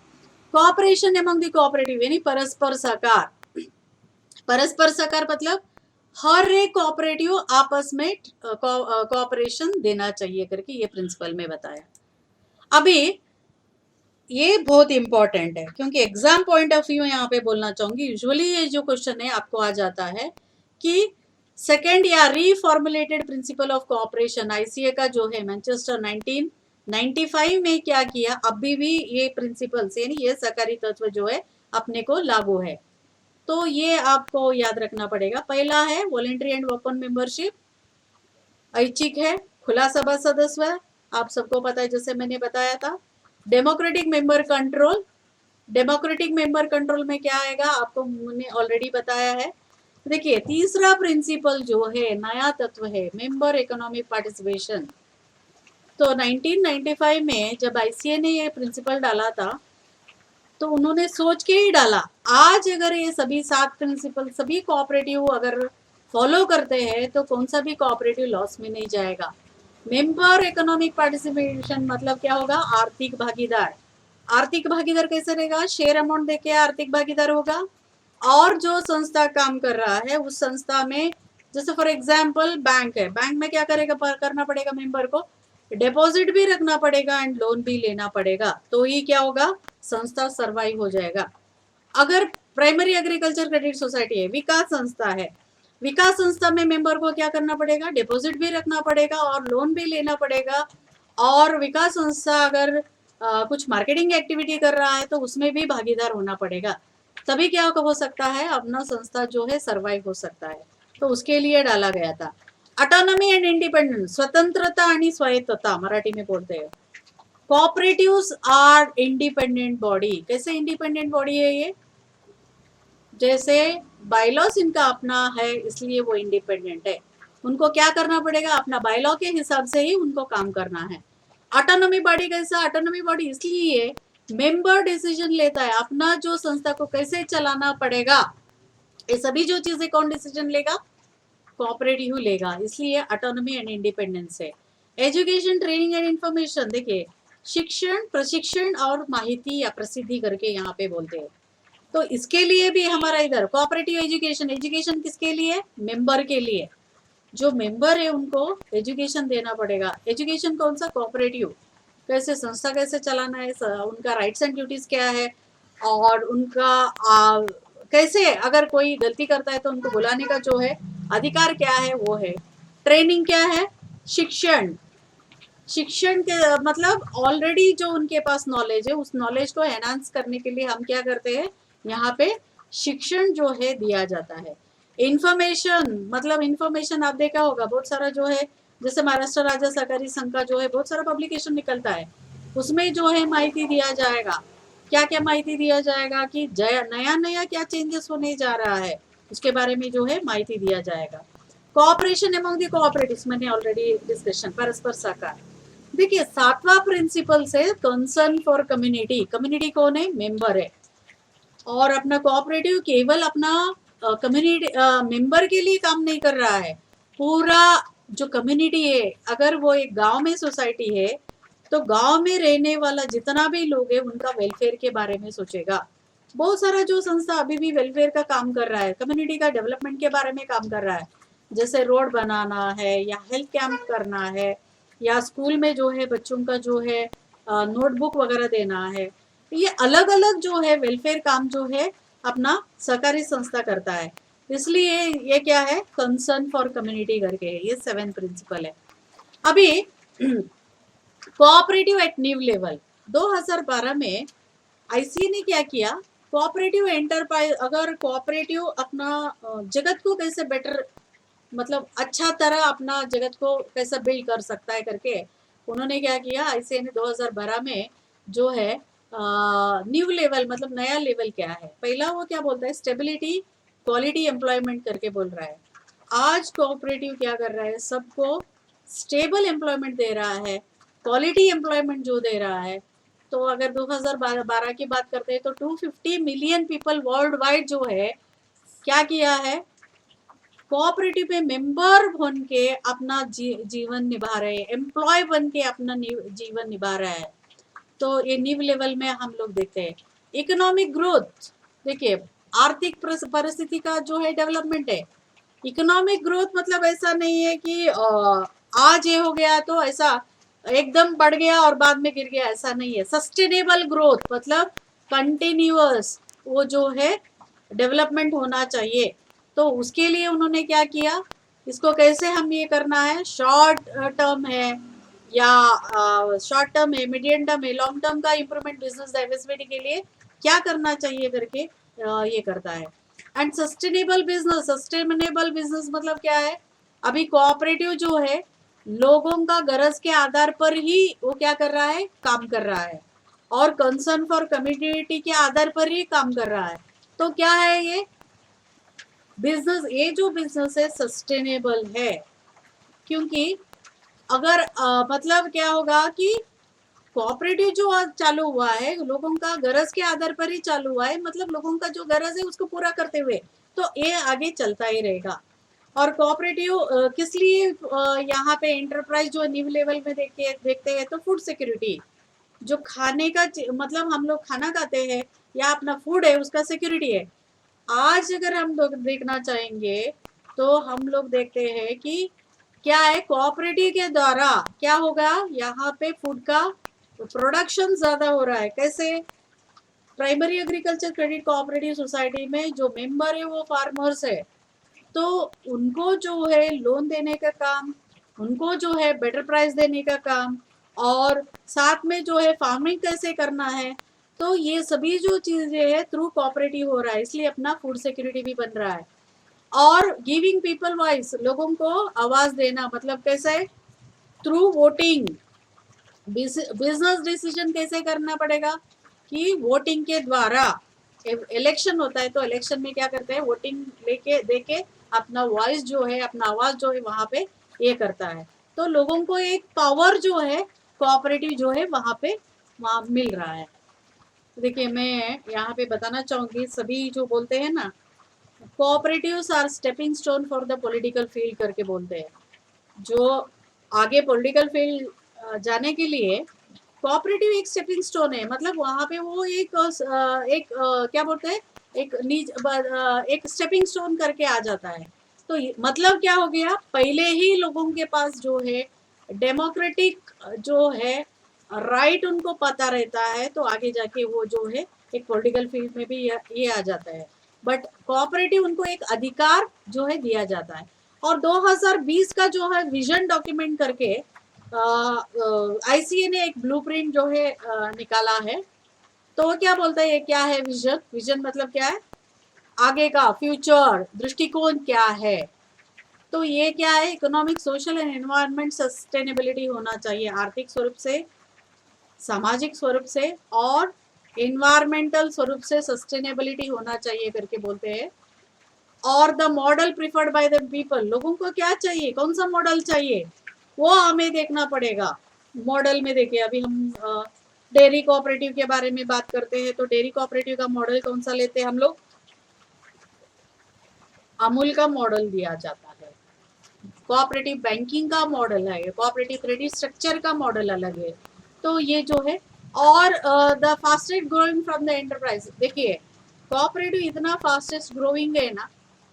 Speaker 1: कोऑपरेशन एमंग द कोऑपरेटिव यानी परस्पर सहकार। परस्पर सहकार मतलब हर एक कोऑपरेटिव आपस में कोऑपरेशन देना चाहिए करके ये प्रिंसिपल में बताया। अभी ये बहुत इंपॉर्टेंट है, क्योंकि एग्जाम पॉइंट ऑफ व्यू यहाँ पे बोलना चाहूंगी। यूजुअली ये जो क्वेश्चन है आपको आ जाता है कि सेकेंड या रीफॉर्मुलेटेड प्रिंसिपल ऑफ कोऑपरेशन, आईसीए का जो है मैनचेस्टर 1995 में क्या किया, अभी भी ये प्रिंसिपल्स यानी ये सहकारी तत्व जो है अपने को लागू है। तो ये आपको याद रखना पड़ेगा। पहला है वॉलेंट्री एंड ओपन मेंबरशिप, ऐच्छिक है, खुला सभा सदस्य, आप सबको पता है जैसे मैंने बताया था। Democratic member control, democratic member control में क्या आएगा आपको मैंने ऑलरेडी बताया है। देखिए तीसरा प्रिंसिपल जो है नया तत्व है मेंबर इकोनॉमिक पार्टिसिपेशन। तो 1995 में जब आईसीए ने ये प्रिंसिपल डाला था तो उन्होंने सोच के ही डाला। आज अगर ये सभी 7 प्रिंसिपल सभी कोऑपरेटिव अगर फॉलो करते हैं तो कौन सा भी कोऑपरेटिव लॉस में नहीं जाएगा। मेंबर इकोनॉमिक पार्टिसिपेशन मतलब क्या होगा, आर्थिक भागीदार। आर्थिक भागीदार कैसे रहेगा, शेयर अमाउंट देके आर्थिक भागीदार होगा। और जो संस्था काम कर रहा है उस संस्था में, जैसे फॉर एग्जाम्पल बैंक है, बैंक में क्या करेगा, करना पड़ेगा मेंबर को, डिपॉजिट भी रखना पड़ेगा एंड लोन भी लेना पड़ेगा, तो ये क्या होगा, संस्था सरवाइव हो जाएगा। अगर प्राइमरी एग्रीकल्चर क्रेडिट सोसाइटी है, विकास संस्था है, विकास संस्था में मेंबर को क्या करना पड़ेगा, डिपॉजिट भी रखना पड़ेगा और लोन भी लेना पड़ेगा। और विकास संस्था अगर कुछ मार्केटिंग एक्टिविटी कर रहा है तो उसमें भी भागीदार होना पड़ेगा, तभी क्या हो सकता है, अपना संस्था जो है सरवाइव हो सकता है। तो उसके लिए डाला गया था। ऑटोनॉमी एंड इंडिपेंडेंस, स्वतंत्रता आणि स्वायत्तता मराठी में बोलते हैं। Cooperatives are independent body. कैसे इंडिपेंडेंट बॉडी है ये, जैसे बायलॉस इनका अपना है इसलिए वो इंडिपेंडेंट है। उनको क्या करना पड़ेगा, अपना बायलॉ के हिसाब से ही उनको काम करना है। ऑटोनॉमी बॉडी कैसा, ऑटोनॉमी बॉडी इसलिए मेंबर डिसीजन लेता है, अपना जो संस्था को कैसे चलाना पड़ेगा ये सभी जो चीजें कौन डिसीजन लेगा, कोऑपरेटिव लेगा, इसलिए ऑटोनॉमी एंड इंडिपेंडेंस है। एजुकेशन ट्रेनिंग एंड इंफॉर्मेशन, देखिए शिक्षण प्रशिक्षण और माहिती या प्रसिद्धि करके यहाँ पे बोलते हैं। तो इसके लिए भी हमारा इधर कोऑपरेटिव एजुकेशन, एजुकेशन किसके लिए, मेंबर के लिए। जो मेंबर है उनको एजुकेशन देना पड़ेगा। एजुकेशन कौन सा, कोऑपरेटिव, कैसे संस्था कैसे चलाना है, उनका राइट्स एंड ड्यूटीज क्या है, और उनका कैसे अगर कोई गलती करता है तो उनको बुलाने का जो है अधिकार क्या है वो है। ट्रेनिंग क्या है, शिक्षण, शिक्षण के मतलब ऑलरेडी जो उनके पास नॉलेज है उस नॉलेज को एनहांस करने के लिए हम क्या करते हैं, यहाँ पे शिक्षण जो है दिया जाता है। इंफॉर्मेशन मतलब इंफॉर्मेशन आप देखा होगा बहुत सारा जो है, जैसे महाराष्ट्र राज्य सहकारी संघ का जो है बहुत सारा पब्लिकेशन निकलता है, उसमें जो है माहिती दिया जाएगा। क्या क्या माहिती दिया जाएगा कि नया नया क्या चेंजेस होने जा रहा है उसके बारे में जो है माहिती दिया जाएगा। कोऑपरेशन एमंग द कोऑपरेटिव्स मैंने ऑलरेडी डिस्कशन, परस्पर सहकार। देखिए 7वां प्रिंसिपल से कंसर्न फॉर कम्युनिटी, कम्युनिटी कौन है, मेंबर है। और अपना कोऑपरेटिव केवल अपना कम्युनिटी मेंबर के लिए काम नहीं कर रहा है, पूरा जो कम्युनिटी है, अगर वो एक गांव में सोसाइटी है तो गांव में रहने वाला जितना भी लोग है उनका वेलफेयर के बारे में सोचेगा। बहुत सारा जो संस्था अभी भी वेलफेयर का काम कर रहा है, कम्युनिटी का डेवलपमेंट के बारे में काम कर रहा है, जैसे रोड बनाना है या हेल्थ कैंप करना है या स्कूल में जो है बच्चों का जो है नोटबुक वगैरह देना है। ये अलग अलग जो है वेलफेयर काम जो है अपना सहकारी संस्था करता है। इसलिए ये क्या है, कंसर्न फॉर कम्युनिटी करके है, ये 7th प्रिंसिपल है। अभी कोऑपरेटिव एट न्यू लेवल 2012 में आईसीए ने क्या किया, कोऑपरेटिव एंटरप्राइज, अगर कोऑपरेटिव अपना जगत को कैसे बेटर, मतलब अच्छा तरह अपना जगत को कैसे बिल्ड कर सकता है करके उन्होंने क्या किया, आईसीए ने 2012 में जो है न्यू लेवल, मतलब नया लेवल क्या है, पहला वो क्या बोलता है, स्टेबिलिटी क्वालिटी एम्प्लॉयमेंट करके बोल रहा है। आज कोऑपरेटिव क्या कर रहा है, सबको स्टेबल एम्प्लॉयमेंट दे रहा है, क्वालिटी एम्प्लॉयमेंट जो दे रहा है। तो अगर 2012 की बात करते हैं तो 250 मिलियन पीपल वर्ल्ड वाइड जो है क्या किया है, कोऑपरेटिव में मेंबर बन के अपना जीवन निभा रहे हैं, एम्प्लॉय बन के अपना जीवन निभा रहा है। तो ये न्यू लेवल में हम लोग देखते हैं इकोनॉमिक ग्रोथ। देखिए आर्थिक परिस्थिति का जो है डेवलपमेंट है। इकोनॉमिक ग्रोथ मतलब ऐसा नहीं है कि आज ये हो गया तो ऐसा एकदम बढ़ गया और बाद में गिर गया, ऐसा नहीं है। सस्टेनेबल ग्रोथ मतलब कंटिन्यूअस वो जो है डेवलपमेंट होना चाहिए। तो उसके लिए उन्होंने क्या किया, इसको कैसे हम ये करना है, शॉर्ट टर्म है या शॉर्ट टर्म है, मीडियम टर्म है, लॉन्ग टर्म का इंप्रूवमेंट बिजनेस डाइवर्सिटी के लिए क्या करना चाहिए करके ये करता है। एंड सस्टेनेबल बिजनेस मतलब क्या है, अभी कोऑपरेटिव जो है लोगों का गरज के आधार पर ही वो क्या कर रहा है, काम कर रहा है, और कंसर्न फॉर कम्युनिटी के आधार पर ही काम कर रहा है। तो क्या है ये बिजनेस, ये जो बिजनेस है सस्टेनेबल है, क्योंकि अगर मतलब क्या होगा कि कोऑपरेटिव जो आज चालू हुआ है लोगों का गरज के आधार पर ही चालू हुआ है, मतलब लोगों का जो गरज है उसको पूरा करते हुए, तो ये आगे चलता ही रहेगा। और कोऑपरेटिव किस लिए यहाँ पे एंटरप्राइज जो न्यू लेवल में देखते हैं तो फूड सिक्योरिटी, जो खाने का मतलब हम लोग खाना खाते हैं या अपना फूड है उसका सिक्योरिटी है। आज अगर हम लोग देखना चाहेंगे तो हम लोग देखते हैं कि क्या है, कोऑपरेटिव के द्वारा क्या होगा, यहाँ पे फूड का प्रोडक्शन ज्यादा हो रहा है। कैसे, primary agriculture credit cooperative society में जो मेंबर है वो फार्मर्स है, तो उनको जो है लोन देने का काम, उनको जो है बेटर प्राइस देने का काम, और साथ में जो है फार्मिंग कैसे करना है, तो ये सभी जो चीजें है थ्रू कोऑपरेटिव हो रहा है, इसलिए अपना फूड सिक्योरिटी भी बन रहा है। और गिविंग पीपल वॉइस, लोगों को आवाज देना, मतलब कैसे, थ्रू वोटिंग। बिजनेस डिसीजन कैसे करना पड़ेगा कि वोटिंग के द्वारा, इलेक्शन होता है तो इलेक्शन में क्या करते हैं, वोटिंग लेके देके अपना वॉइस जो है, अपना आवाज जो है वहां पे ये करता है। तो लोगों को एक पावर जो है कोऑपरेटिव जो है वहां मिल रहा है। देखिए मैं यहाँ पे बताना चाहूंगी, सभी जो बोलते हैं ना cooperatives are stepping stone for the political field करके बोलते हैं, जो आगे पॉलिटिकल फील्ड जाने के लिए कोऑपरेटिव एक स्टेपिंग स्टोन है। मतलब वहां पे वो क्या बोलते हैं, एक स्टेपिंग स्टोन करके आ जाता है। तो मतलब क्या हो गया, पहले ही लोगों के पास जो है डेमोक्रेटिक जो है राइट उनको पता रहता है, तो आगे जाके वो जो है एक पॉलिटिकल फील्ड में भी ये आ जाता है। बट कोऑपरेटिव उनको एक अधिकार जो है दिया जाता है। और 2020 का जो है विजन डॉक्यूमेंट करके आईसीए ने एक ब्लूप्रिंट जो है निकाला है। तो वो क्या बोलता है, ये क्या है विजन, विजन मतलब क्या है, आगे का फ्यूचर दृष्टिकोण क्या है। तो ये क्या है, economic social and environment sustainability होना चाहिए, आर्थिक स्वरूप से, सामाजिक स्वरूप से और एनवायरमेंटल स्वरूप से सस्टेनेबिलिटी होना चाहिए करके बोलते हैं। और the model preferred by the people, लोगों को क्या चाहिए, कौन सा मॉडल चाहिए वो हमें देखना पड़ेगा। मॉडल में देखिए अभी हम डेयरी कोऑपरेटिव के बारे में बात करते हैं, तो डेयरी कोऑपरेटिव का मॉडल कौन सा लेते हैं हम लोग, अमूल का मॉडल दिया जाता है। कोऑपरेटिव बैंकिंग का मॉडल है, कोऑपरेटिव क्रेडिट स्ट्रक्चर का मॉडल अलग है। तो ये जो है, और the fastest growing from the enterprise, देखिए कोऑपरेटिव इतना फास्टेस्ट ग्रोइंग है ना,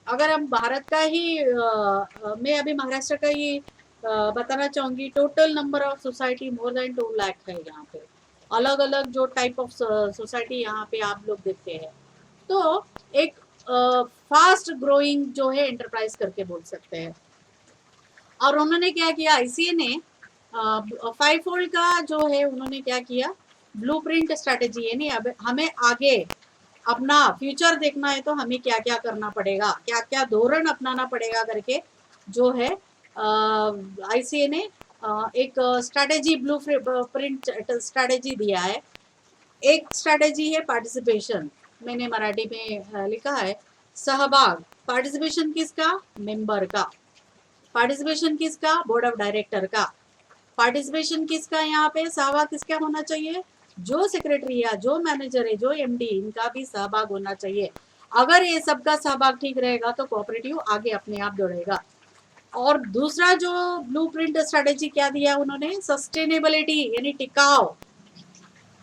Speaker 1: अगर हम भारत का ही मैं अभी महाराष्ट्र का ही बताना चाहूंगी, total number of society more than 2 lakh है यहाँ पे। अलग अलग जो टाइप ऑफ सोसाइटी यहाँ पे आप लोग देखते हैं। तो एक फास्ट ग्रोइंग जो है एंटरप्राइज करके बोल सकते हैं। और उन्होंने क्या किया, आईसीए ने 5 फोल्ड का जो है उन्होंने क्या किया, ब्लूप्रिंट स्ट्रेटेजी, यानी अब हमें आगे अपना फ्यूचर देखना है तो हमें क्या क्या करना पड़ेगा, क्या क्या धोरण अपनाना पड़ेगा करके जो है आईसीए ने एक स्ट्रेटेजी ब्लू प्रिंट स्ट्रेटेजी दिया है। एक स्ट्रेटेजी है पार्टिसिपेशन, मैंने मराठी में लिखा है सहभाग। पार्टिसिपेशन किसका, मेंबर का। पार्टिसिपेशन किसका, बोर्ड ऑफ डायरेक्टर का। पार्टिसिपेशन किसका, यहाँ पे सहभाग किसका होना चाहिए, जो सेक्रेटरी है, जो मैनेजर है, जो एमडी, इनका भी सहभाग होना चाहिए। अगर ये सबका सहभाग ठीक रहेगा तो कोऑपरेटिव आगे अपने आप दौड़ेगा। और दूसरा जो ब्लूप्रिंट स्ट्रेटेजी क्या दिया उन्होंने, सस्टेनेबिलिटी, यानी टिकाऊ।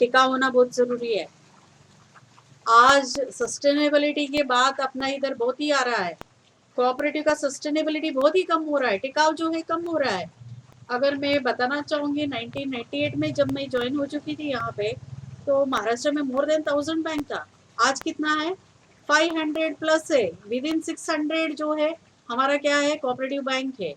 Speaker 1: टिकाऊ होना बहुत जरूरी है। आज सस्टेनेबिलिटी के बाद अपना इधर बहुत ही आ रहा है, कोऑपरेटिव का सस्टेनेबिलिटी बहुत ही कम हो रहा है, टिकाऊ जो है कम हो रहा है। अगर मैं बताना चाहूँगी 1998 में जब मैं ज्वाइन हो चुकी थी यहाँ पे, तो महाराष्ट्र में मोर देन 1000 बैंक था। आज कितना है, 500 प्लस है। विद इन 600 जो है हमारा क्या है, कोऑपरेटिव बैंक है।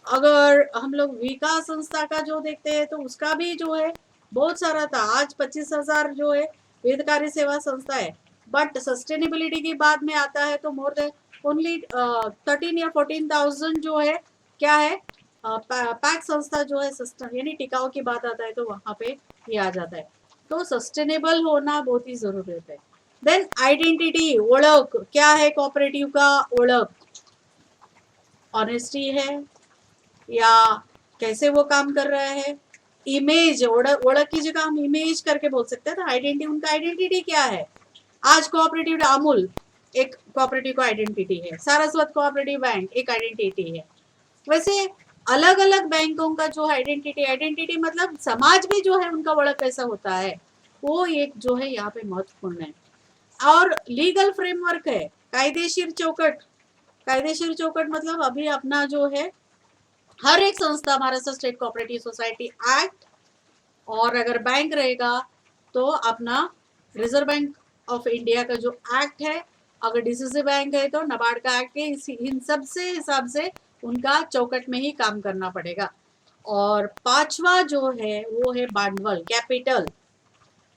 Speaker 1: अगर हम लोग विकास संस्था का जो देखते हैं तो उसका भी जो है बहुत सारा था। आज 25,000 जो है हितकारी सेवा संस्था है। बट सस्टेनेबिलिटी की बात में आता है तो मोर देन ओनली 13 या 14,000 जो है क्या है, पैक संस्था जो है सस्टेन, यानी टिकाऊ की बात आता है तो वहां पे ये आ जाता है। तो सस्टेनेबल होना बहुत ही जरूरत है। देन आइडेंटिटी, ओळख, क्या है कोऑपरेटिव का ओळख, ऑनेस्टी है या कैसे वो काम कर रहा है। इमेज, ओळख की जगह हम इमेज करके बोल सकते हैं। तो आइडेंटिटी, उनका आइडेंटिटी क्या है। आज कोऑपरेटिव अमूल एक कोऑपरेटिव का आइडेंटिटी है, सारस्वत कोऑपरेटिव बैंक एक आइडेंटिटी है। वैसे अलग अलग बैंकों का जो आइडेंटिटी मतलब समाज में जो है उनका ओळख कैसा होता है, वो एक जो है यहाँ पे महत्वपूर्ण है। और लीगल फ्रेमवर्क है, कायदेशीर चौकट। कायदेशीर चौकट मतलब अभी अपना जो है हर एक संस्था, Maharashtra state cooperative society act, और अगर बैंक रहेगा तो अपना रिजर्व बैंक ऑफ इंडिया का जो एक्ट है, अगर डीसीसी बैंक है तो नबार्ड का एक्ट है। इन सब से हिसाब से उनका चौकट में ही काम करना पड़ेगा। और पांचवा जो है वो है भांडवल, कैपिटल।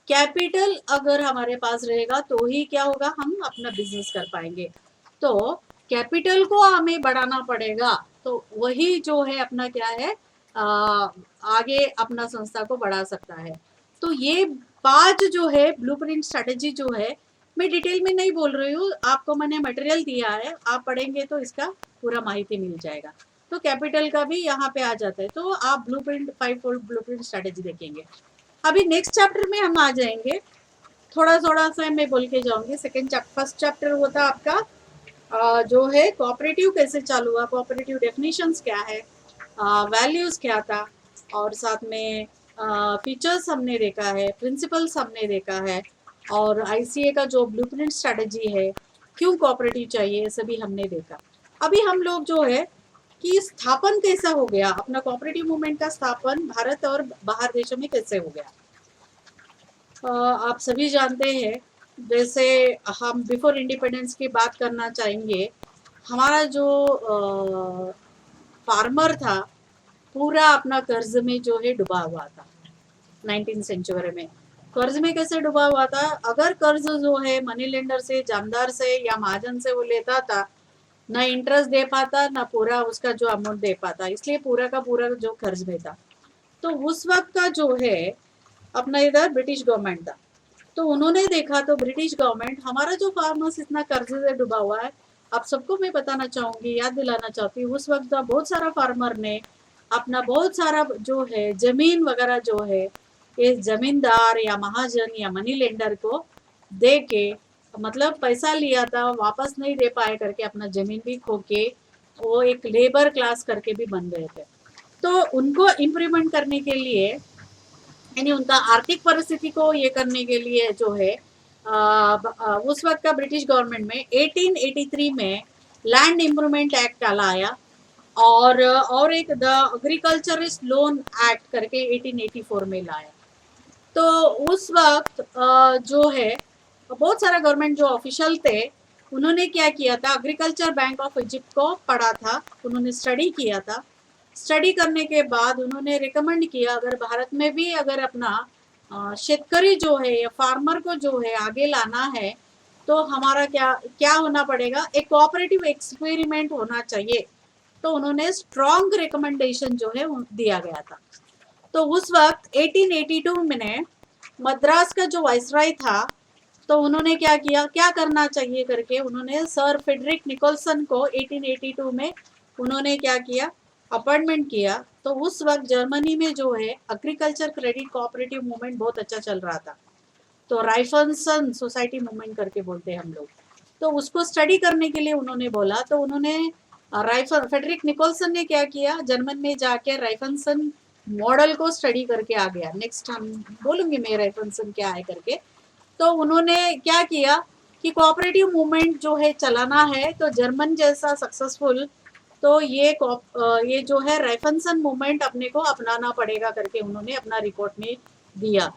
Speaker 1: कैपिटल अगर हमारे पास रहेगा तो ही क्या होगा, हम अपना बिजनेस कर पाएंगे। तो कैपिटल को हमें बढ़ाना पड़ेगा, तो वही जो है अपना क्या है, आगे अपना संस्था को बढ़ा सकता है। तो ये 5 जो है ब्लूप्रिंट स्ट्रेटेजी जो है, मैं डिटेल में नहीं बोल रही हूँ, आपको मैंने मटेरियल दिया है, आप पढ़ेंगे तो इसका पूरा माहिती मिल जाएगा। तो कैपिटल का भी यहाँ पे आ जाता है। तो आप ब्लूप्रिंट 5 फोल्ड ब्लूप्रिंट स्ट्रेटेजी देखेंगे। अभी नेक्स्ट चैप्टर में हम आ जाएंगे, थोड़ा थोड़ा सा मैं बोल के जाऊंगी। फर्स्ट चैप्टर होता आपका जो है कोऑपरेटिव कैसे चालू हुआ, कोऑपरेटिव डेफिनेशंस क्या है, वैल्यूज क्या था, और साथ में फीचर्स हमने देखा है, प्रिंसिपल्स हमने देखा है, और आईसीए का जो ब्लूप्रिंट स्ट्रेटेजी है, क्यों कोऑपरेटिव चाहिए, ये सभी हमने देखा। अभी हम लोग जो है कि स्थापन कैसा हो गया, अपना कोऑपरेटिव मूवमेंट का स्थापन भारत और बाहर देशों में कैसे हो गया। आप सभी जानते हैं, जैसे हम बिफोर इंडिपेंडेंस की बात करना चाहेंगे, हमारा जो फार्मर था पूरा अपना कर्ज में जो है डूबा हुआ था। 19 सेंचुरी में कर्ज में कैसे डूबा हुआ था, अगर कर्ज जो है मनी लेंडर से, जामदार से या महाजन से वो लेता था, ना इंटरेस्ट दे पाता, ना पूरा उसका जो अमाउंट दे पाता, इसलिए पूरा का पूरा जो कर्ज में था। तो उस वक्त का जो है अपना इधर ब्रिटिश गवर्नमेंट था, तो उन्होंने देखा, तो ब्रिटिश गवर्नमेंट हमारा जो फार्मर्स इतना कर्ज से डूबा हुआ है, आप सबको मैं बताना चाहूंगी, याद दिलाना चाहती हूँ, उस वक्त बहुत सारा फार्मर ने अपना बहुत सारा जो है जमीन वगैरह जो है ये जमींदार या महाजन या मनी लेंडर को दे के, मतलब पैसा लिया था वापस नहीं दे पाए करके अपना जमीन भी खो के वो एक लेबर क्लास करके भी बन गए थे। तो उनको इम्प्रूवमेंट करने के लिए, यानी उनका आर्थिक परिस्थिति को ये करने के लिए जो है उस वक्त का ब्रिटिश गवर्नमेंट में 1883 में लैंड इम्प्रूवमेंट एक्ट लाया, और एक द एग्रीकल्चरिस्ट लोन एक्ट करके 1884 में लाया। तो उस वक्त जो है बहुत सारा गवर्नमेंट जो ऑफिशियल थे उन्होंने क्या किया था, एग्रीकल्चर बैंक ऑफ इजिप्ट को पढ़ा था, उन्होंने स्टडी किया था। स्टडी करने के बाद उन्होंने रिकमेंड किया अगर भारत में भी अगर अपना शेतकरी जो है या फार्मर को जो है आगे लाना है तो हमारा क्या क्या होना पड़ेगा, एक कोऑपरेटिव एक्सपेरिमेंट होना चाहिए। तो उन्होंने स्ट्रॉन्ग रिकमेंडेशन जो है दिया गया था। तो उस वक्त 1882 में मद्रास का जो वाइसराय था तो उन्होंने क्या किया, क्या करना चाहिए करके उन्होंने सर फ्रेडरिक निकोलसन को 1882 में उन्होंने क्या किया, अपॉइंटमेंट किया। तो उस वक्त जर्मनी में जो है एग्रीकल्चर क्रेडिट कोऑपरेटिव मूवमेंट बहुत अच्छा चल रहा था। तो राइफल्सन सोसाइटी मूवमेंट करके बोलते हैं हम लोग। तो उसको स्टडी करने के लिए उन्होंने बोला, तो उन्होंने राइफल फ्रेडरिक निकोलसन ने क्या किया, जर्मन में जाके राइफल्सन मॉडल को स्टडी करके आ गया। नेक्स्ट हम बोलूंगी मैं राइफल्सन क्या है करके। तो उन्होंने क्या किया कि कोऑपरेटिव मूवमेंट जो है चलाना है तो जर्मन जैसा सक्सेसफुल, तो ये जो है राइफल्सन मूवमेंट अपने को अपनाना पड़ेगा करके उन्होंने अपना रिपोर्ट में दिया।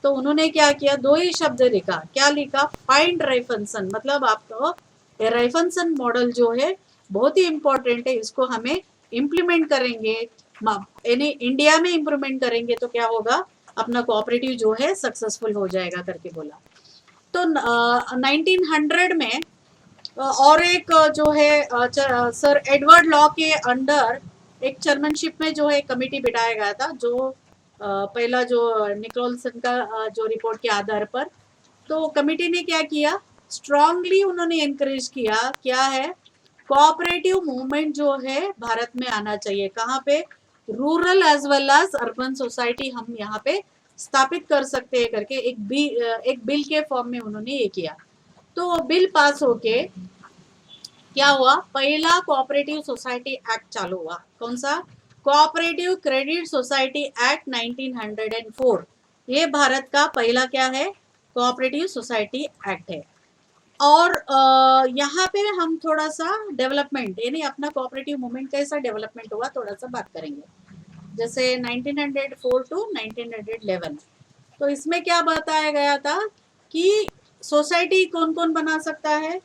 Speaker 1: तो उन्होंने क्या किया, दो ही शब्द लिखा, क्या लिखा, फाइंड राइफल्सन, मतलब आपको राइफल्सन मॉडल जो है बहुत ही इंपॉर्टेंट है, इसको हमें इम्प्लीमेंट करेंगे, यानी इंडिया में इम्प्लीमेंट करेंगे तो क्या होगा, अपना कोऑपरेटिव जो है सक्सेसफुल हो जाएगा करके बोला। तो 1900 में और एक जो है सर एडवर्ड लॉ के अंडर एक चेयरमैनशिप में जो है कमेटी बिठाया गया था, जो पहला जो निकोलसन का जो रिपोर्ट के आधार पर। तो कमेटी ने क्या किया, स्ट्रांगली उन्होंने एनकरेज किया, क्या है, कोऑपरेटिव मूवमेंट जो है भारत में आना चाहिए। कहाँ पे, rural as well as urban society हम यहाँ पे स्थापित कर सकते हैं करके एक बिल के फॉर्म में उन्होंने ये किया। तो बिल पास होके क्या हुआ, पहला कोऑपरेटिव सोसाइटी एक्ट चालू हुआ। कौन सा, कोऑपरेटिव क्रेडिट सोसाइटी एक्ट 1904। ये भारत का पहला क्या है, कोऑपरेटिव सोसाइटी एक्ट है। और यहाँ पे हम थोड़ा सा डेवलपमेंट यानी अपना कोऑपरेटिव मूवमेंट कैसा डेवलपमेंट हुआ थोड़ा सा बात करेंगे। जैसे 1904 टू 1911, तो इसमें क्या बताया गया था कि सोसाइटी कौन कौन बना सकता है,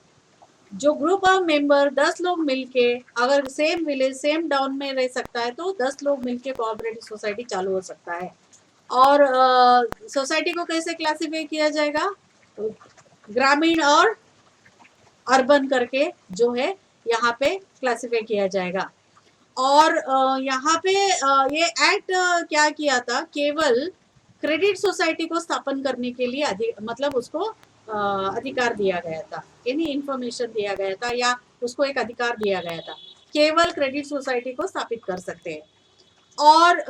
Speaker 1: जो ग्रुप ऑफ मेंबर 10 लोग मिलके, अगर सेम विलेज सेम टाउन में रह सकता है तो 10 लोग मिलके कोऑपरेटिव सोसाइटी चालू हो सकता है। और सोसाइटी को कैसे क्लासिफाई किया जाएगा, ग्रामीण और अर्बन करके जो है यहाँ पे क्लासिफाई किया जाएगा। और यहाँ पे ये एक्ट क्या किया था, केवल क्रेडिट सोसाइटी को स्थापन करने के लिए मतलब उसको अधिकार दिया गया था, यानी इंफॉर्मेशन दिया गया था या उसको एक अधिकार दिया गया था, केवल क्रेडिट सोसाइटी को स्थापित कर सकते हैं। और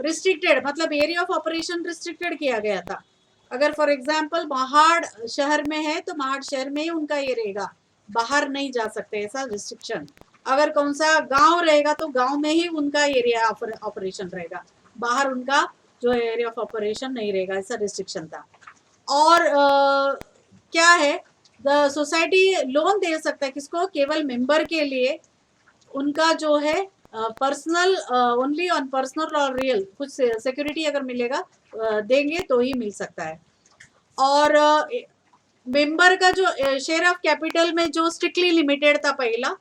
Speaker 1: रिस्ट्रिक्टेड मतलब एरिया ऑफ ऑपरेशन रिस्ट्रिक्टेड किया गया था। अगर फॉर एग्जांपल महाड़ शहर में है तो महाड़ शहर में ही उनका ये रहेगा, बाहर नहीं जा सकते, ऐसा रिस्ट्रिक्शन। अगर कौन सा गांव रहेगा तो गांव में ही उनका एरिया ऑपरेशन रहेगा, बाहर उनका जो एरिया ऑफ ऑपरेशन नहीं रहेगा, ऐसा रिस्ट्रिक्शन था। और क्या है, द सोसाइटी लोन दे सकता है किसको, केवल मेंबर के लिए, उनका जो है पर्सनल ओनली ऑन पर्सनल और रियल, कुछ सिक्योरिटी अगर मिलेगा देंगे तो ही मिल सकता है। और मेंबर का जो शेयर ऑफ कैपिटल में जो स्ट्रिक्टली लिमिटेड था पहला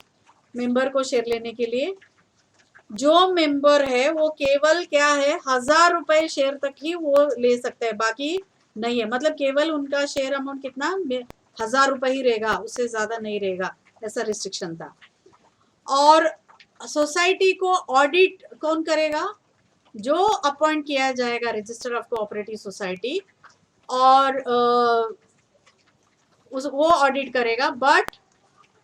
Speaker 1: मेंबर को शेयर लेने के लिए, जो मेंबर है वो केवल क्या है 1000 रुपए शेयर तक ही वो ले सकता है, बाकी नहीं है। मतलब केवल उनका शेयर अमाउंट कितना 1000 रुपए ही रहेगा, उससे ज्यादा नहीं रहेगा, ऐसा रिस्ट्रिक्शन था। और सोसाइटी को ऑडिट कौन करेगा, जो अपॉइंट किया जाएगा रजिस्टर ऑफ कोऑपरेटिव सोसाइटी, और वो ऑडिट करेगा, बट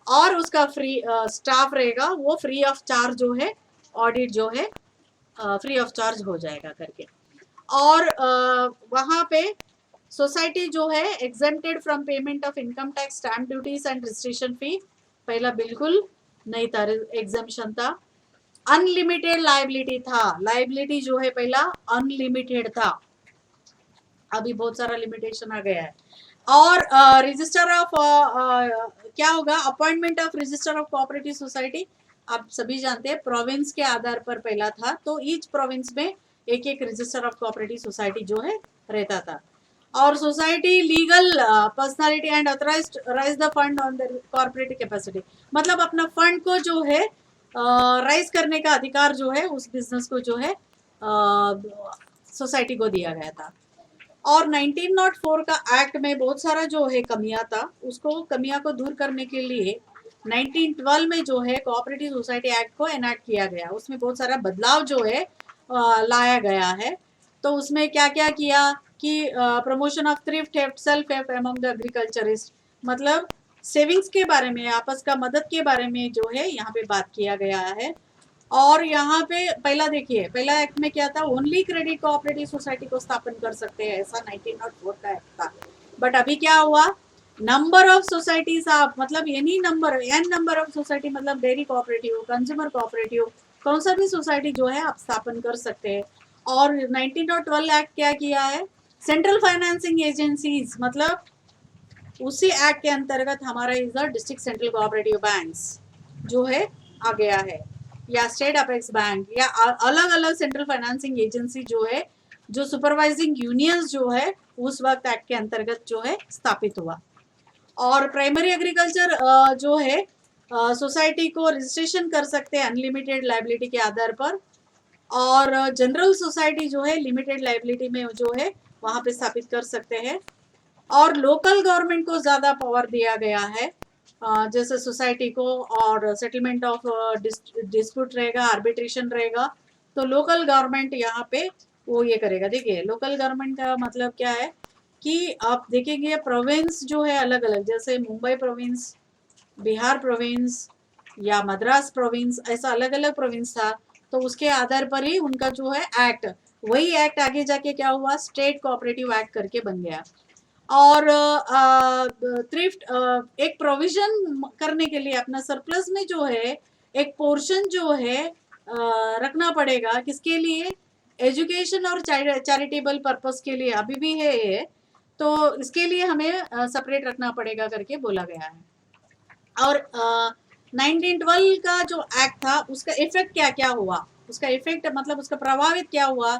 Speaker 1: और उसका फ्री स्टाफ रहेगा, वो फ्री ऑफ चार्ज जो है ऑडिट जो है फ्री ऑफ चार्ज हो जाएगा करके। और वहाँ पे सोसाइटी जो है exempted from payment of income tax, stamp duties and registration fee, पहला बिल्कुल नहीं था, एग्जाम्पशन था। अनलिमिटेड लाइबिलिटी था, लाइबिलिटी जो है पहला अनलिमिटेड था, अभी बहुत सारा लिमिटेशन आ गया है। और रजिस्टर ऑफ क्या होगा, appointment of register of cooperative society, आप सभी जानते हैं प्रोविंस के आधार पर पहला था, तो ईच प्रोविंस में एक एक रजिस्टर ऑफ कोऑपरेटिव सोसाइटी जो है रहता था। और society legal personality and authorised rise the fund on the corporate capacity, मतलब अपना फंड को जो है राइज करने का अधिकार जो है उस बिजनेस को जो है सोसाइटी को दिया गया था। और 1904 का एक्ट में बहुत सारा जो है कमियां था, उसको कमियां को दूर करने के लिए 1912 में जो है कोऑपरेटिव सोसाइटी एक्ट को एनाक्ट किया गया। उसमें बहुत सारा बदलाव जो है लाया गया है। तो उसमें क्या क्या किया कि promotion of thrift help self help among the agriculturist, मतलब सेविंग्स के बारे में, आपस का मदद के बारे में जो है यहाँ पे बात किया गया है। और यहाँ पे पहला देखिए, पहला एक्ट में क्या था, ओनली क्रेडिट कोऑपरेटिव सोसाइटी को स्थापन कर सकते हैं, ऐसा 1904 का एक्ट था। बट अभी क्या हुआ, नंबर ऑफ सोसाइटीज आप, मतलब any number, an number of society, मतलब डेयरी कोऑपरेटिव, कंज्यूमर कोऑपरेटिव, कौन सा भी सोसाइटी जो है आप स्थापन कर सकते हैं। और 1912 एक्ट क्या किया है, सेंट्रल फाइनेंसिंग एजेंसीज, मतलब उसी एक्ट के अंतर्गत हमारा इधर डिस्ट्रिक्ट सेंट्रल कोऑपरेटिव बैंक्स जो है आ गया है, या स्टेट अपेक्स बैंक, या अलग अलग सेंट्रल फाइनेंसिंग एजेंसी जो है, जो सुपरवाइजिंग यूनियंस जो है उस वक्त एक्ट के अंतर्गत जो है स्थापित हुआ। और प्राइमरी एग्रीकल्चर जो है सोसाइटी को रजिस्ट्रेशन कर सकते हैं अनलिमिटेड लाइबिलिटी के आधार पर, और जनरल सोसाइटी जो है लिमिटेड लाइबिलिटी में जो है वहां पे स्थापित कर सकते हैं। और लोकल गवर्नमेंट को ज़्यादा पावर दिया गया है, जैसे सोसाइटी को, और सेटलमेंट ऑफ डिस्प्यूट रहेगा, आर्बिट्रेशन रहेगा, तो लोकल गवर्नमेंट यहाँ पे वो ये करेगा। देखिए लोकल गवर्नमेंट का मतलब क्या है कि आप देखेंगे प्रोविंस जो है अलग अलग, जैसे मुंबई प्रोविंस, बिहार प्रोविंस या मद्रास प्रोविंस, ऐसा अलग अलग प्रोविंस था। तो उसके आधार पर ही उनका जो है एक्ट, वही एक्ट आगे जाके क्या हुआ, स्टेट कोऑपरेटिव एक्ट करके बन गया। और थ्रिफ्ट एक प्रोविजन करने के लिए अपना सरप्लस में जो है एक पोर्शन जो है रखना पड़ेगा, किसके लिए, एजुकेशन और चैरिटेबल पर्पस के लिए अभी भी है ये, तो इसके लिए हमें सेपरेट रखना पड़ेगा करके बोला गया है। और 1912 का जो एक्ट था उसका इफेक्ट क्या क्या हुआ, उसका इफेक्ट मतलब उसका प्रभावित क्या हुआ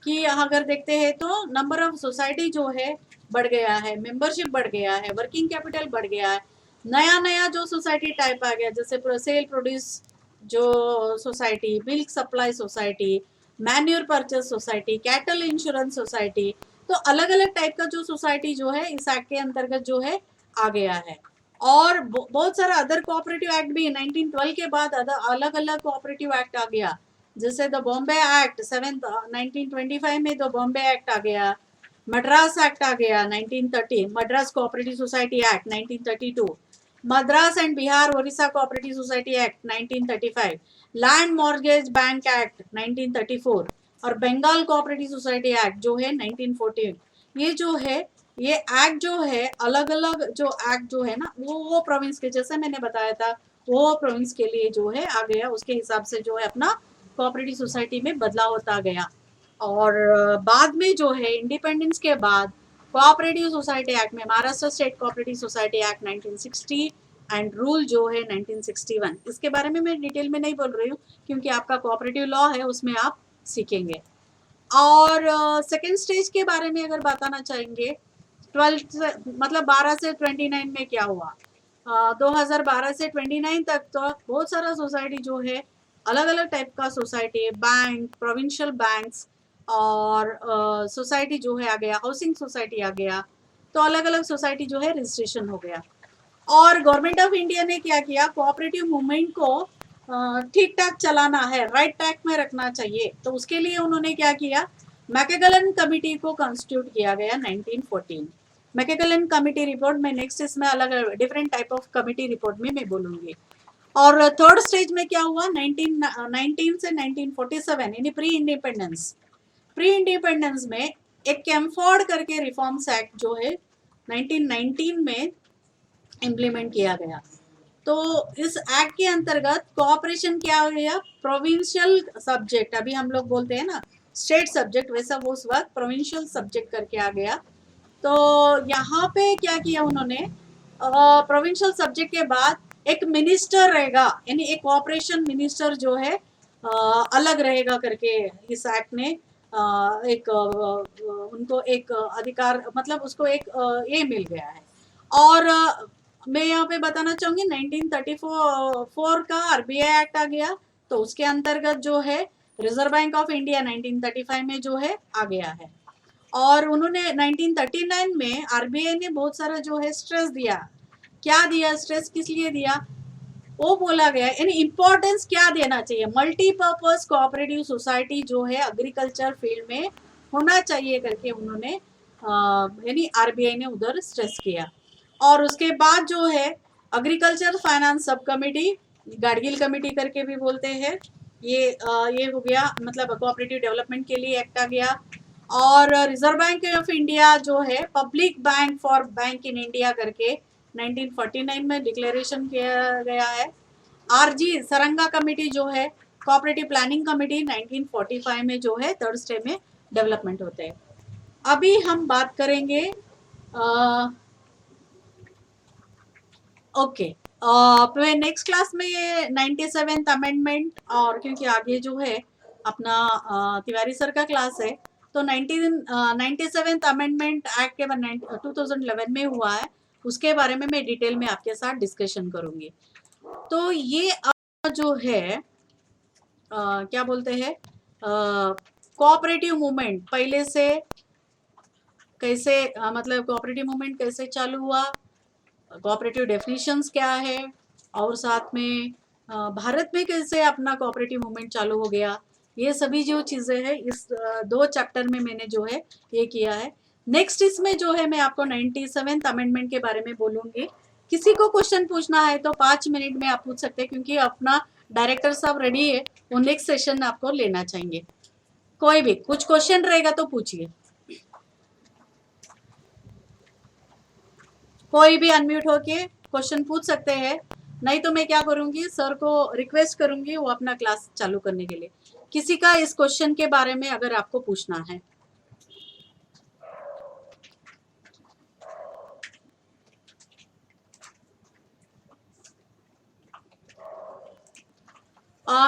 Speaker 1: कि अगर देखते हैं तो नंबर ऑफ सोसाइटी जो है बढ़ गया है, मेंबरशिप बढ़ गया है, वर्किंग कैपिटल बढ़ गया है, नया नया जो सोसाइटी टाइप आ गया, जैसे सेल प्रोड्यूस जो society, milk supply society, manure purchase society, cattle insurance society, तो अलग अलग टाइप का जो सोसाइटी जो है इस एक्ट के अंतर्गत जो है आ गया है। और बहुत सारा अदर कोऑपरेटिव एक्ट भी 1912 के बाद अलग अलग कोऑपरेटिव एक्ट आ गया, जैसे द बॉम्बे एक्ट 1925 में द बॉम्बे एक्ट आ गया, मद्रास एक्ट आ गया 1930, Madras cooperative society act 1932, Madras and Bihar Odisha cooperative society act 1935, land mortgage bank act 1934, और बंगाल कोऑपरेटिव सोसाइटी एक्ट जो है 1914। ये जो है ये एक्ट जो है अलग अलग जो एक्ट जो है ना, वो प्रोविंस के, जैसे मैंने बताया था, वो प्रोविंस के लिए जो है आ गया, उसके हिसाब से जो है अपना कोऑपरेटिव सोसाइटी में बदलाव होता गया। और बाद में जो है इंडिपेंडेंस के बाद कोऑपरेटिव सोसाइटी एक्ट में Maharashtra state cooperative society act 1960 and rule जो है 1961, इसके बारे में मैं डिटेल में नहीं बोल रही हूँ क्योंकि आपका कोऑपरेटिव लॉ है उसमें आप सीखेंगे। और सेकेंड स्टेज के बारे में अगर बताना चाहेंगे, 12 मतलब 12 से 29 में क्या हुआ, 2012 से 29 तक तो बहुत सारा सोसाइटी जो है अलग अलग टाइप का सोसाइटी, बैंक, प्रोविंशियल बैंक्स, और सोसाइटी जो है आ गया, हाउसिंग सोसाइटी आ गया, तो अलग अलग सोसाइटी जो है रजिस्ट्रेशन हो गया। और गवर्नमेंट ऑफ इंडिया ने क्या किया, कोऑपरेटिव मूवमेंट को ठीक ठाक चलाना है, राइट ट्रैक में रखना चाहिए, तो उसके लिए उन्होंने क्या किया, मैकेगलन कमिटी को कॉन्स्टिट्यूट किया गया 1914। मैकेगलन कमिटी रिपोर्ट में नेक्स्ट इसमें अलग different type of committee report में मैं बोलूंगी। और थर्ड स्टेज में क्या हुआ, 1919 से 1947 यानी प्री इंडिपेंडेंस, प्री इंडिपेंडेंस में एक कैम्फोर्ड करके रिफॉर्म्स एक्ट जो है 1919 में इम्प्लीमेंट किया गया। तो इस एक्ट के अंतर्गत कोऑपरेशन क्या हो गया, प्रोविंशियल सब्जेक्ट, अभी हम लोग बोलते हैं ना स्टेट सब्जेक्ट, वैसा वो उस वक्त प्रोविंशियल सब्जेक्ट करके आ गया। तो यहाँ पे क्या किया उन्होंने, प्रोविंशियल सब्जेक्ट के बाद एक मिनिस्टर रहेगा, यानी एक कोऑपरेशन मिनिस्टर जो है अलग रहेगा करके इस एक्ट ने एक उनको एक अधिकार मतलब उसको एक ये मिल गया है। और मैं यहाँ पे बताना चाहूंगी 1934 का आरबीआई एक्ट आ गया, तो उसके अंतर्गत जो है रिजर्व बैंक ऑफ इंडिया 1935 में जो है आ गया है। और उन्होंने 1939 में आरबीआई ने बहुत सारा जो है स्ट्रेस दिया। क्या दिया स्ट्रेस, किस लिए दिया, वो बोला गया यानी इंपॉर्टेंस क्या देना चाहिए, मल्टीपर्पज कोऑपरेटिव सोसाइटी जो है एग्रीकल्चर फील्ड में होना चाहिए करके उन्होंने यानी आरबीआई ने उधर स्ट्रेस किया। और उसके बाद जो है agriculture finance sub committee, Gadgil committee करके भी बोलते हैं, ये हो गया, मतलब कोऑपरेटिव डेवलपमेंट के लिए एक्ट आ गया। और रिजर्व बैंक ऑफ इंडिया जो है public bank for bank in India करके 1949 में डिक्लेरेशन किया गया है। आरजी सरंगा कमेटी जो है कोऑपरेटिव प्लानिंग कमेटी 1945 में जो है थर्ड स्टेज में डेवलपमेंट होते हैं। अभी हम बात करेंगे ओके मैं नेक्स्ट क्लास में ये 97th अमेंडमेंट, और क्योंकि आगे जो है अपना तिवारी सर का क्लास है, तो 97th अमेंडमेंट एक्ट के 2011 में हुआ है, उसके बारे में मैं डिटेल में आपके साथ डिस्कशन करूंगी। तो ये जो है क्या बोलते हैं कोऑपरेटिव मूवमेंट पहले से कैसे मतलब कोऑपरेटिव मूवमेंट कैसे चालू हुआ, कोऑपरेटिव डेफिनेशंस क्या है, और साथ में भारत में कैसे अपना कोऑपरेटिव मूवमेंट चालू हो गया, ये सभी जो चीज़ें हैं इस 2 चैप्टर में मैंने जो है ये किया है। नेक्स्ट इसमें जो है मैं आपको 97th अमेंडमेंट के बारे में बोलूँगी। किसी को क्वेश्चन पूछना है तो 5 मिनट में आप पूछ सकते हैं, क्योंकि अपना डायरेक्टर साहब रेडी है, वो नेक्स्ट सेशन आपको लेना चाहेंगे। कोई भी कुछ क्वेश्चन रहेगा तो पूछिए, कोई भी अनम्यूट होके क्वेश्चन पूछ सकते हैं, नहीं तो मैं क्या करूंगी सर को रिक्वेस्ट करूंगी वो अपना क्लास चालू करने के लिए। किसी का इस क्वेश्चन के बारे में अगर आपको पूछना है।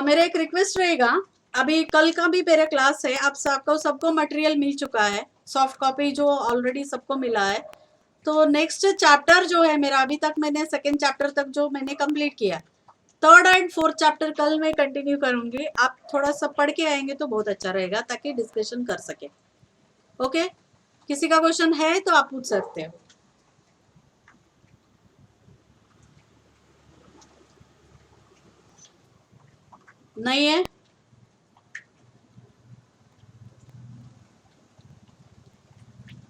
Speaker 1: मेरा एक रिक्वेस्ट रहेगा, अभी कल का भी मेरा क्लास है, आप सबको मटेरियल मिल चुका है, सॉफ्ट कॉपी जो ऑलरेडी सबको मिला है। तो नेक्स्ट चैप्टर जो है मेरा, अभी तक मैंने सेकेंड चैप्टर तक जो मैंने कंप्लीट किया, थर्ड एंड फोर्थ चैप्टर कल मैं कंटिन्यू करूंगी। आप थोड़ा सा पढ़ के आएंगे तो बहुत अच्छा रहेगा, ताकि डिस्कशन कर सके। ओके, किसी का क्वेश्चन है तो आप पूछ सकते हो। नहीं है?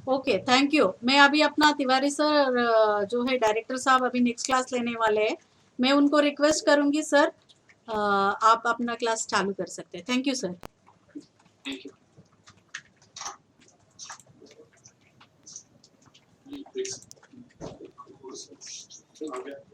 Speaker 1: Okay, thank you. मैं अभी अपना तिवारी सर जो है डायरेक्टर साहब अभी नेक्स्ट क्लास लेने वाले हैं, मैं उनको रिक्वेस्ट करूंगी सर आप अपना क्लास चालू कर सकते हैं। Thank you sir.
Speaker 2: Thank you.